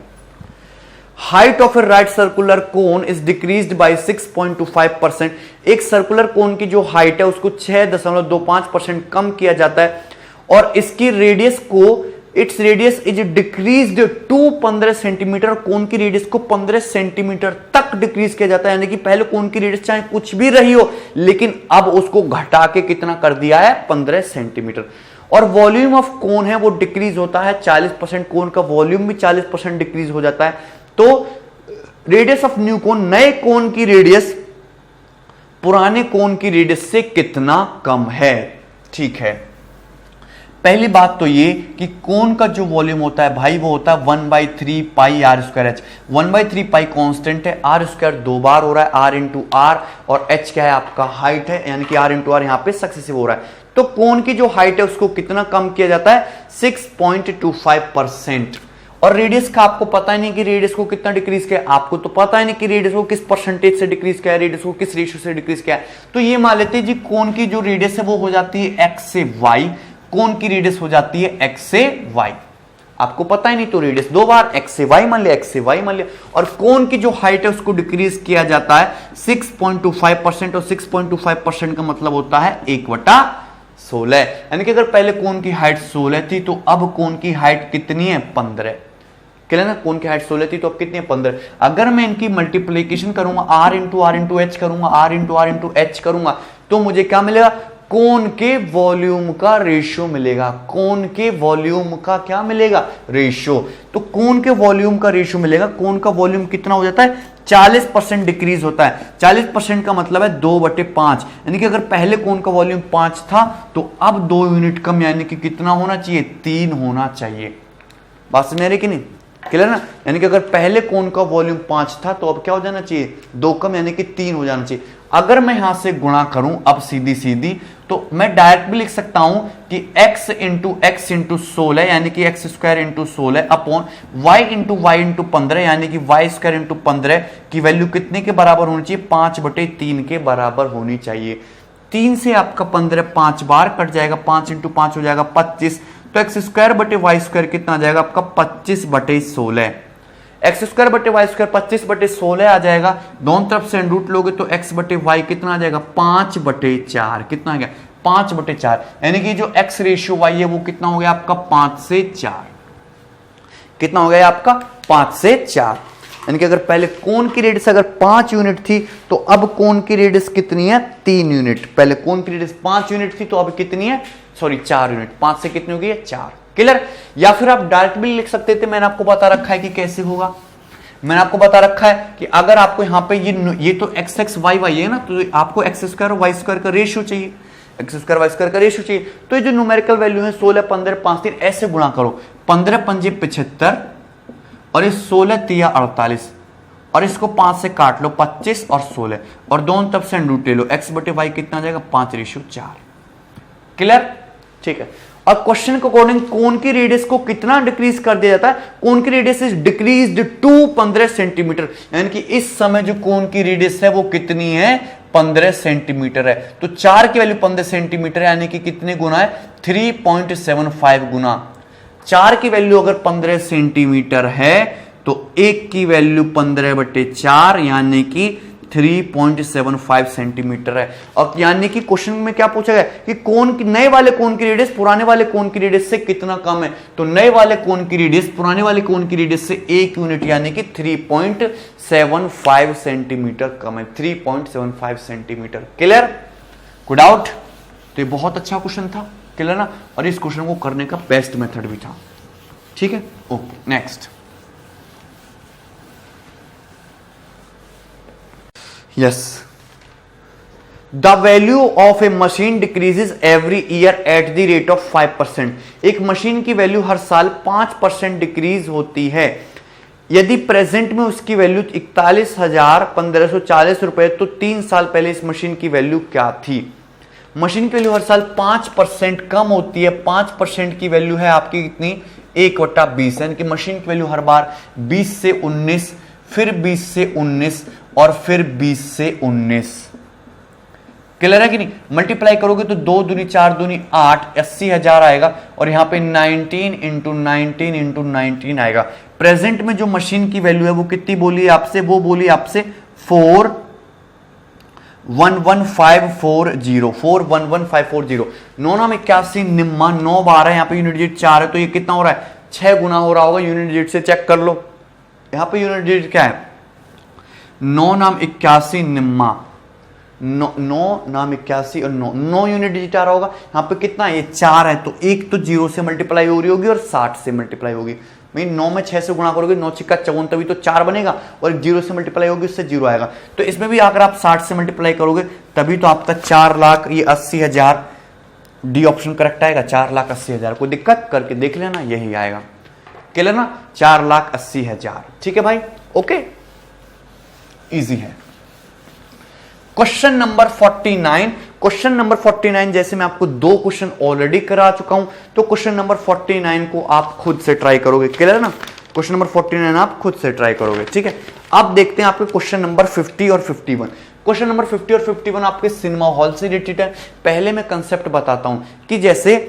Height of A right circular cone is decreased bye 6.25%। एक सर्कुलर कोन की जो हाइट है उसको 6.25% कम किया जाता है और इसकी रेडियस को its radius is decreased to 15 centimetre. Cone की रेडियस को 15 सेंटीमीटर तक डिक्रीज किया जाता है, यानी कि पहले कोन की रेडियस चाहे कुछ भी रही हो, लेकिन अब उसको घटा के कितना कर दिया है, 15 सेंटीमीटर। और वॉल्यूम ऑफ कोन है वो डिक्रीज होता है 40%, कोन का वॉल्यूम भी 40% डिक्रीज हो जाता है। तो रेडियस ऑफ न्यू कोन, नए कोन की रेडियस पुराने कोन की रेडियस से कितना कम है। ठीक है, पहली बात तो ये कि कोन का जो वॉल्यूम होता है भाई वो होता है 1/3 pi R square H. 1/3 pi constant है, आर स्क्वायर 2 बार हो रहा है, आर इंटू आर, और एच क्या है आपका हाइट है, यानी कि आर इंटू आर यहां पे सक्सेसिव हो रहा है। तो कोन की जो हाइट है उसको कितना कम किया जाता है, 6.25%। और रेडियस का आपको पता ही नहीं कि रेडियस को कितना डिक्रीज किया, आपको तो पता ही नहीं कि रेडियस को किस परसेंटेज से डिक्रीज किया है, रेडियस को किस रेशियो से डिक्रीज किया है। तो ये मान लेते हैं जी कोन की जो रेडियस है वो हो जाती है x से y, कोन की रेडियस हो जाती है x से y। आपको पता ही नहीं तो रेडियस 2 बार x से y मान लिया, x से y मान लिया, और कोन की जो हाइट है उसको डिक्रीज किया जाता है 6.25%, और 6.25% का मतलब होता है 1/16। यानी कि अगर पहले कोन की हाइट 16 थी तो अब कोन की हाइट कितनी है, 15। क्लियर ना, कोन की हाइट 16 थी तो अब कितनी है, 15। अगर मैं इनकी मल्टीप्लीकेशन करूंगा, r into R into H करूंगा, r into R into H करूंगा, तो मुझे क्या मिलेगा, कोन के वॉल्यूम का रेशियो मिलेगा। कोन के वॉल्यूम का क्या मिलेगा, रेशियो। तो कोन के वॉल्यूम का रेशियो मिलेगा, कोन का वॉल्यूम कितना हो जाता है, 40% डिक्रीज होता है। 40% का मतलब है 2/5, यानी कि अगर पहले कोन का वॉल्यूम 5 था तो अब 2 यूनिट कम, यानी कि कितना होना चाहिए, 3 होना चाहिए। बात समझ रही कि नहीं, क्लियर ना। यानी कि अगर पहले कोन का वॉल्यूम 5 था तो अब क्या हो जाना चाहिए, 2 कम, यानी कि 3 हो जाना चाहिए। अगर मैं यहां से गुणा करूं अब सीधी सीधी, तो मैं डायरेक्ट भी लिख सकता हूं कि x इंटू एक्स इंटू 16, यानी कि X square into 16 upon y into Y into 15, यानी कि वाई स्क्वायर इंटू 15 की वैल्यू कितने के बराबर होनी चाहिए, 5/3 के बराबर होनी चाहिए। 3 से आपका 15 5 बार कट जाएगा, 5 इंटू 5 हो जाएगा 25, तो एक्स स्क्वायर बटे वाई स्क्वायर कितना आ जाएगा आपका, 25/16। एक्स स्क्वायर बटे वाई स्क्वायर 25/16 आ जाएगा। दोनों तरफ से रूट लोगे तो x बटे वाई कितना आ जाएगा, 5/4। कितना आ गया, 5/4, यानी कि जो x रेशियो y है वो कितना हो गया आपका, 5 से 4। कितना हो गया आपका, 5 से 4। यानी कि अगर पहले कोन की रेडियस अगर 5 यूनिट थी तो अब कोन की रेडियस कितनी है, 3 यूनिट। पहले कोन की रेडियस 5 यूनिट थी तो अब कितनी है, सॉरी 4 यूनिट। 5 से कितनी हो गई है, 4। क्लियर। या फिर आप डायरेक्ट भी लिख सकते थे, मैंने आपको बता रखा है कि कैसे होगा। मैंने आपको बता रखा है कि अगर आपको यहां पे ये तो x x y y है ना, तो आपको x स्क्वायर और y स्क्वायर का रेशियो चाहिए, x स्क्वायर y स्क्वायर का रेशियो चाहिए। तो ये जो न्यूमेरिकल वैल्यू है 16 15 5 3 ऐसे गुणा करो, 15 पंजे 75 और ये 16 तिया 48, और इसको 5 से काट लो, 25 और 16, और दोनों तरफ से रूट ले लो, x बटे वाई कितना आ जाएगा, 5/4। क्लियर, ठीक है। और क्वेश्चन के अकॉर्डिंग कोन की रेडियस को कितना डिक्रीज कर दिया जाता है, कोन की radius is decreased to 15 centimetre, यानी कि इस समय जो कोन की रेडियस है वो कितनी है, 15 सेंटीमीटर है। तो 4 की वैल्यू 15 सेंटीमीटर है, यानी कि कितने गुना है, 3.75 गुना। 4 की वैल्यू अगर 15 सेंटीमीटर है तो 1 की वैल्यू 15/4 यानी कि 3.75 सेंटीमीटर है। और यानी कि क्वेश्चन में क्या पूछा गया कि कोन की, नए वाले कोन की रेडियस पुराने वाले कोन की रेडियस से कितना कम है, तो नए वाले कोन की रेडियस पुराने वाले कोन की रेडियस से 1 यूनिट यानी कि 3.75 सेंटीमीटर कम है, 3.75 सेंटीमीटर। क्लियर, कोई डाउट। तो ये बहुत अच्छा क्वेश्चन था, क्लियर ना, और इस क्वेश्चन को करने का बेस्ट मेथड भी था। ठीक है, okay next. Yes. The value of a machine decreases every year at the rate of 5%. एक मशीन की वैल्यू हर साल 5% डिक्रीज होती है। यदि प्रेजेंट में उसकी वैल्यू 41,1540 रुपए, तो 3 साल पहले इस मशीन की वैल्यू क्या थी। मशीन की वैल्यू हर साल 5% कम होती है। 5% की वैल्यू है आपकी कितनी, 1/20, यानी कि मशीन की वैल्यू हर बार 20 से 19, फिर 20 से 19 और फिर 20 से 19। क्लियर है कि नहीं। मल्टीप्लाई करोगे तो 2 दूनी 4 दूनी 8, 80,000 आएगा, और यहां पे 19 इंटू 19 इंटू 19 आएगा। प्रेजेंट में जो मशीन की वैल्यू है वो कितनी बोली आपसे, वो बोली आपसे 411,540 411,540। 9 नाम 81 निम्मा 9 12 है, यहाँ पे यूनिट डिजिट 4 है, तो ये कितना हो रहा है 6 गुना हो रहा होगा। यूनिट डिजिट से चेक कर लो, यहाँ पे यूनिट डिजिट क्या है 9 नाम 81 निम्मा 9 नाम 81 और 9 यूनिट डिजिट आ रहा होगा। यहाँ पे कितना है ये 4 है, तो एक तो 0 से मल्टीप्लाई हो रही होगी और 60 से मल्टीप्लाई होगी। भाई 9 में 6 से गुणा करोगे 9 छिक्का 54, तभी तो 4 बनेगा, और 0 से मल्टीप्लाई होगी उससे 0 आएगा। तो इसमें भी अगर आप 60 से मल्टीप्लाई करोगे तभी तो आपका 4,80,000 डी ऑप्शन करेक्ट आएगा। 4,80,000 कोई दिक्कत करके देख लेना, यही आएगा। क्लियर ना, 4,80,000। ठीक है भाई, ओके, इजी है। Question number 49। क्वेश्चन नंबर 49 जैसे मैं आपको 2 क्वेश्चन ऑलरेडी करा चुका हूं, तो क्वेश्चन नंबर 49 को आप खुद से ट्राई करोगे। क्लियर ना, क्वेश्चन नंबर 49 आप खुद से ट्राई करोगे। ठीक है, अब देखते हैं आपके क्वेश्चन नंबर 50 और 51। क्वेश्चन नंबर 50 और 51 आपके सिनेमा हॉल से रिलेटेड है। पहले मैं कंसेप्ट बताता हूं कि जैसे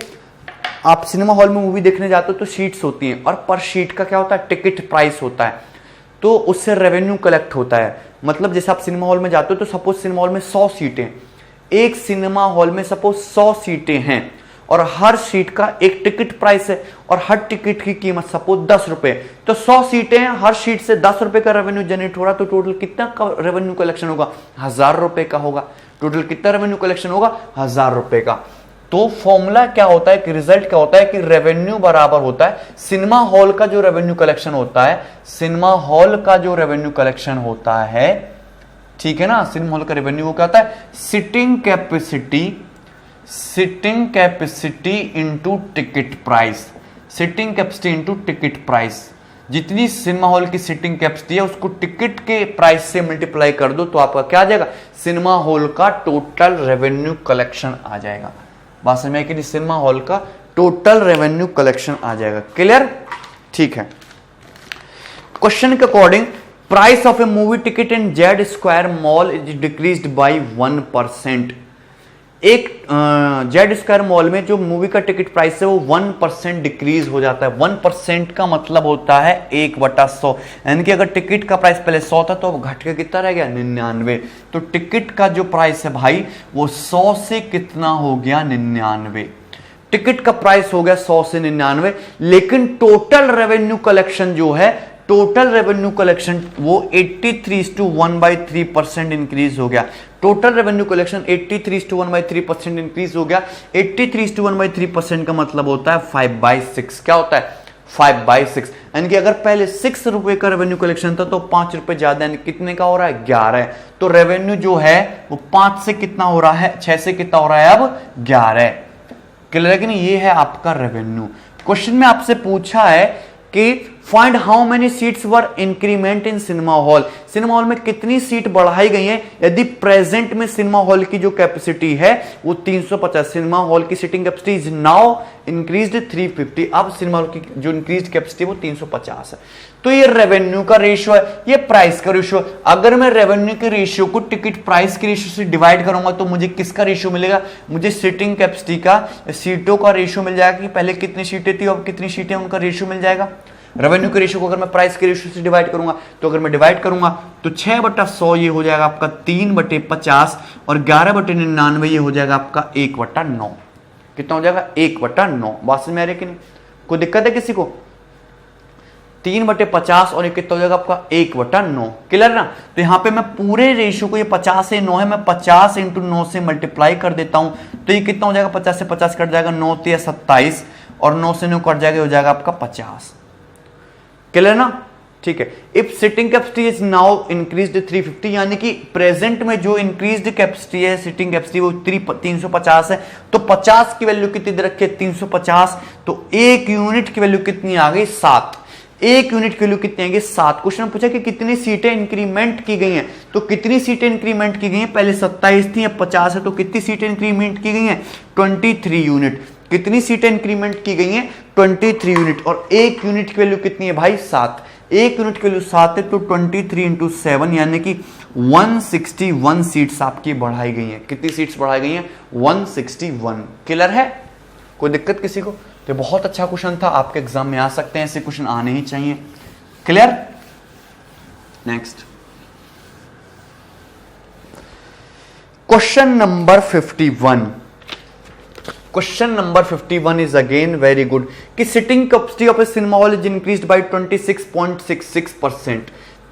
आप सिनेमा हॉल में मूवी देखने जाते हो तो सीट्स होती हैं, और पर सीट का क्या होता है टिकट प्राइस होता है, तो उससे रेवेन्यू कलेक्ट होता है। मतलब जैसे आप सिनेमा हॉल में जाते हो तो सपोज सिनेमा हॉल में 100 सीटें, एक सिनेमा हॉल में सपोज 100 सीटें हैं, और हर सीट का एक टिकट प्राइस है, और हर टिकट की कीमत सपोज 10 रुपए, तो 100 सीटें हैं, हर सीट से 10 रुपए का रेवेन्यू जनरेट हो रहा, तो टोटल कितना का रेवेन्यू कलेक्शन होगा 1000 रुपए का होगा। टोटल कितना रेवेन्यू कलेक्शन होगा 1000 रुपए का। तो फॉर्मूला क्या होता है कि रिजल्ट क्या होता है कि रेवेन्यू बराबर होता है सिनेमा हॉल का जो रेवेन्यू कलेक्शन होता है, सिनेमा हॉल का जो रेवेन्यू कलेक्शन होता है, ठीक है ना, सिनेमा हॉल का रेवेन्यू क्या होता है sitting capacity into ticket price, sitting capacity into ticket price. जितनी सिनेमा हॉल की सिटिंग कैपेसिटी है उसको टिकट के प्राइस से मल्टीप्लाई कर दो तो आपका क्या आ जाएगा सिनेमा हॉल का टोटल रेवेन्यू कलेक्शन आ जाएगा। बात समझ में कि सिनेमा हॉल का टोटल रेवेन्यू कलेक्शन आ जाएगा। क्लियर, ठीक है। क्वेश्चन के according price of A movie ticket in Z square mall is decreased bye 1%। एक जेड स्क्वायर मॉल में जो मूवी का टिकट प्राइस है वो 1% डिक्रीज हो जाता है। 1% का मतलब होता है 1/100, यानी कि अगर टिकट का प्राइस पहले 100 था तो घट के कितना रह गया 99। तो टिकट का जो प्राइस है भाई वो 100 से कितना हो गया 99। टिकट का प्राइस हो गया 100 से 99, लेकिन टोटल रेवेन्यू कलेक्शन जो है, टोटल रेवेन्यू कलेक्शन वो 83:1/3% इंक्रीज हो गया। टोटल रेवेन्यू कलेक्शन 83:1/3% इंक्रीज हो गया। 83:1/3% का मतलब होता है 5/6। क्या होता है 5/6, यानी कि अगर पहले 6 रुपए का रेवेन्यू कलेक्शन था तो 5 रुपए ज्यादा, यानी कितने का हो रहा है 11। तो रेवेन्यू जो है वो 5 से कितना हो रहा है 6 से कितना हो रहा है अब 11। क्लियर है कि नहीं, ये है आपका रेवेन्यू। क्वेश्चन में आपसे पूछा है कि find how many seats were increment in cinema hall. Cinema hall में कितनी सीट बढ़ाई गई है यदि प्रेजेंट में सिनेमा हॉल की जो कैपेसिटी है वो 350, सिनेमा हॉल की seating capacity is now increased 350। अब सिनेमा हॉल की जो इंक्रीज्ड कैपेसिटी वो 350 है। तो ये रेवेन्यू का रेशियो है, ये प्राइस का रेशियो। अगर मैं रेवेन्यू के रेशियो को टिकट प्राइस के रेशियो से डिवाइड करूंगा तो मुझे किसका रेशियो मिलेगा, मुझे सीटिंग कैपेसिटी का, सीटों का रेशियो मिल जाएगा कि पहले कितनी सीटें थी अब कितनी सीटें, उनका रेशियो मिल जाएगा। रेवेन्यू के रेशियो को अगर मैं प्राइस के रेशियो से डिवाइड करूंगा तो अगर मैं डिवाइड करूंगा तो 6/100 ये हो जाएगा आपका 3/50, और 11/99 ये हो जाएगा आपका 1/9। कितना हो जाएगा 1/9। बात समझ में आ रही कि नहीं, कोई दिक्कत है किसी को? 3/50 और ये कितना हो जाएगा आपका 1/9। क्लियर ना, तो यहां पे मैं पूरे रेशियो को, ये 50 से 9 है, मैं 50 × 9 से मल्टीप्लाई कर देता हूं तो ये कितना हो जाएगा 50 से 50 कट जाएगा 9 × 27, और 9 से 9 कट जाएगा, हो जाएगा आपका 50। क्लियर ना, ठीक है। If sitting capacity is now increased 350, यानी कि प्रेजेंट में जो इंक्रीज्ड कैपेसिटी है सिटिंग कैपेसिटी वो 350 है, तो 50 की वैल्यू कितनी दे रखी है 350, तो एक यूनिट की वैल्यू कितनी आ गई 7। एक यूनिट की वैल्यू कितनी आएगी 7। क्वेश्चन पूछा कि कितनी सीटें इंक्रीमेंट की गई हैं, तो कितनी सीटें इंक्रीमेंट की गई हैं, पहले 27 थी अब 50 है, तो कितनी सीटें इंक्रीमेंट की गई हैं 23 यूनिट। कितनी सीटें इंक्रीमेंट की गई हैं 23 यूनिट, और एक यूनिट की वैल्यू कितनी है भाई 7। एक यूनिट की वैल्यू 7 है तो 23 × 7 यानी कि 161 सीट्स आपकी बढ़ाई गई हैं। कितनी सीट्स बढ़ाई गई हैं 161। क्लियर है, कोई दिक्कत किसी को? तो बहुत अच्छा क्वेश्चन था, आपके एग्जाम में आ सकते हैं, ऐसे क्वेश्चन आने ही चाहिए। Clear, next question number 51, question number 51 is again very good कि sitting capacity of a cinema hall is increased by 26.66%।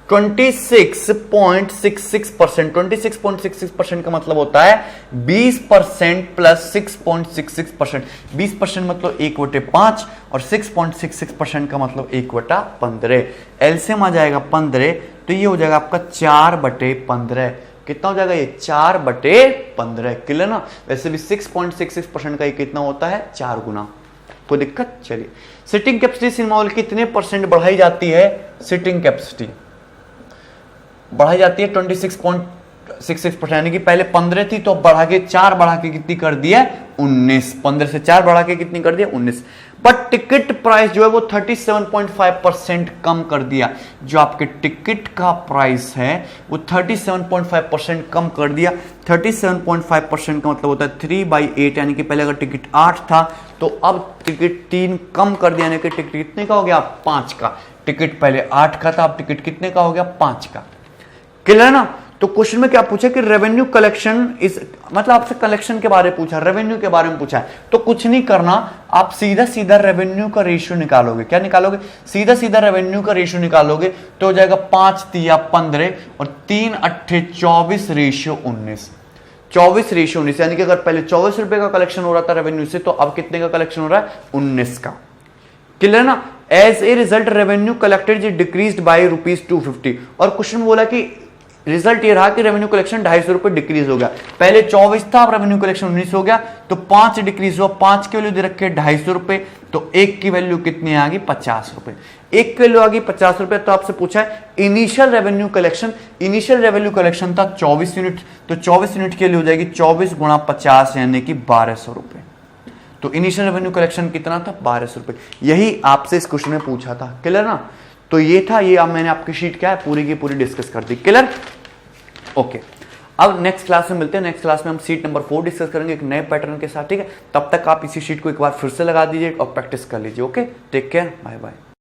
26.66%, 26.66% का मतलब होता है 20% प्लस 6.66%। 20% मतलब 1/5 और 6.66% का मतलब 1/15। एलसीएम आ जाएगा 15, तो ये हो जाएगा आपका 4/15। कितना हो जाएगा ये 4/15। क्लियर ना। वैसे भी 6.66% का ये कितना होता है 4 गुना। कोई दिक्कत। चलिए सिटिंग कैपेसिटी सिनेमा हॉल कितने परसेंट बढ़ाई जाती है? सिटिंग कैपेसिटी बढ़ाई जाती है 26.66%, यानी कि पहले 15 थी तो बढ़ा के 4 बढ़ा के कितनी कर दिया 19। 15 से 4 बढ़ा के कितनी कर दिया 19। बट टिकट प्राइस जो है वो 37.5% कम कर दिया। जो आपके टिकट का प्राइस है वो 37.5% कम कर दिया। 37.5% का मतलब होता है 3/8, यानी कि पहले अगर टिकट 8 था तो अब टिकट 3 कम कर दिया, यानी कि टिकट कितने का हो गया 5 का। टिकट पहले 8 का था, अब टिकट कितने का हो गया 5 का। क्लियर ना। तो क्वेश्चन में क्या पूछा कि रेवेन्यू कलेक्शन इज, मतलब आपसे कलेक्शन के बारे में पूछा, रेवेन्यू के बारे में पूछा है, तो कुछ नहीं करना, आप सीधा सीधा रेवेन्यू का रेशियो निकालोगे। क्या निकालोगे? सीधा सीधा रेवेन्यू का रेशियो निकालोगे तो हो जाएगा 5 तिया 15 और 3 अट्ठे 24 रेशियो 19। 24 रेशियो 19, यानी कि अगर पहले 24 रुपए का कलेक्शन हो रहा था रेवेन्यू से, तो अब कितने का कलेक्शन हो रहा है 19 का। क्लियर ना। As a result revenue collected is decreased by ₹250। और क्वेश्चन बोला कि रिजल्ट ये रहा कि रेवेन्यू कलेक्शन 250 रुपए डिक्रीज हो गया। पहले 24 था, अब रेवेन्यू कलेक्शन 19 हो गया, तो 5 डिक्रीज हुआ। 5 की वैल्यू दे रखे 250 रुपए, तो 1 की वैल्यू कितनी आ गई 50 रुपए। 1 की वैल्यू आ गई 50 रुपए। तो आपसे पूछा है initial revenue collection, initial revenue collection था 24 यूनिट, तो 24 यूनिट के लिए हो जाएगी 24 गुणा 50, यानी कि 1200 रुपए। तो इनिशियल रेवेन्यू कलेक्शन कितना था 1200 रुपए। यही आपसे इस क्वेश्चन में पूछा था। क्लियर ना। तो ये था, ये अब मैंने आपकी शीट क्या है पूरी की पूरी डिस्कस कर दी। क्लियर। ओके, अब नेक्स्ट क्लास में मिलते हैं। नेक्स्ट क्लास में हम सीट नंबर 4 डिस्कस करेंगे एक नए पैटर्न के साथ। ठीक है, तब तक आप इसी शीट को एक बार फिर से लगा दीजिए और प्रैक्टिस कर लीजिए। Okay, take care, bye bye.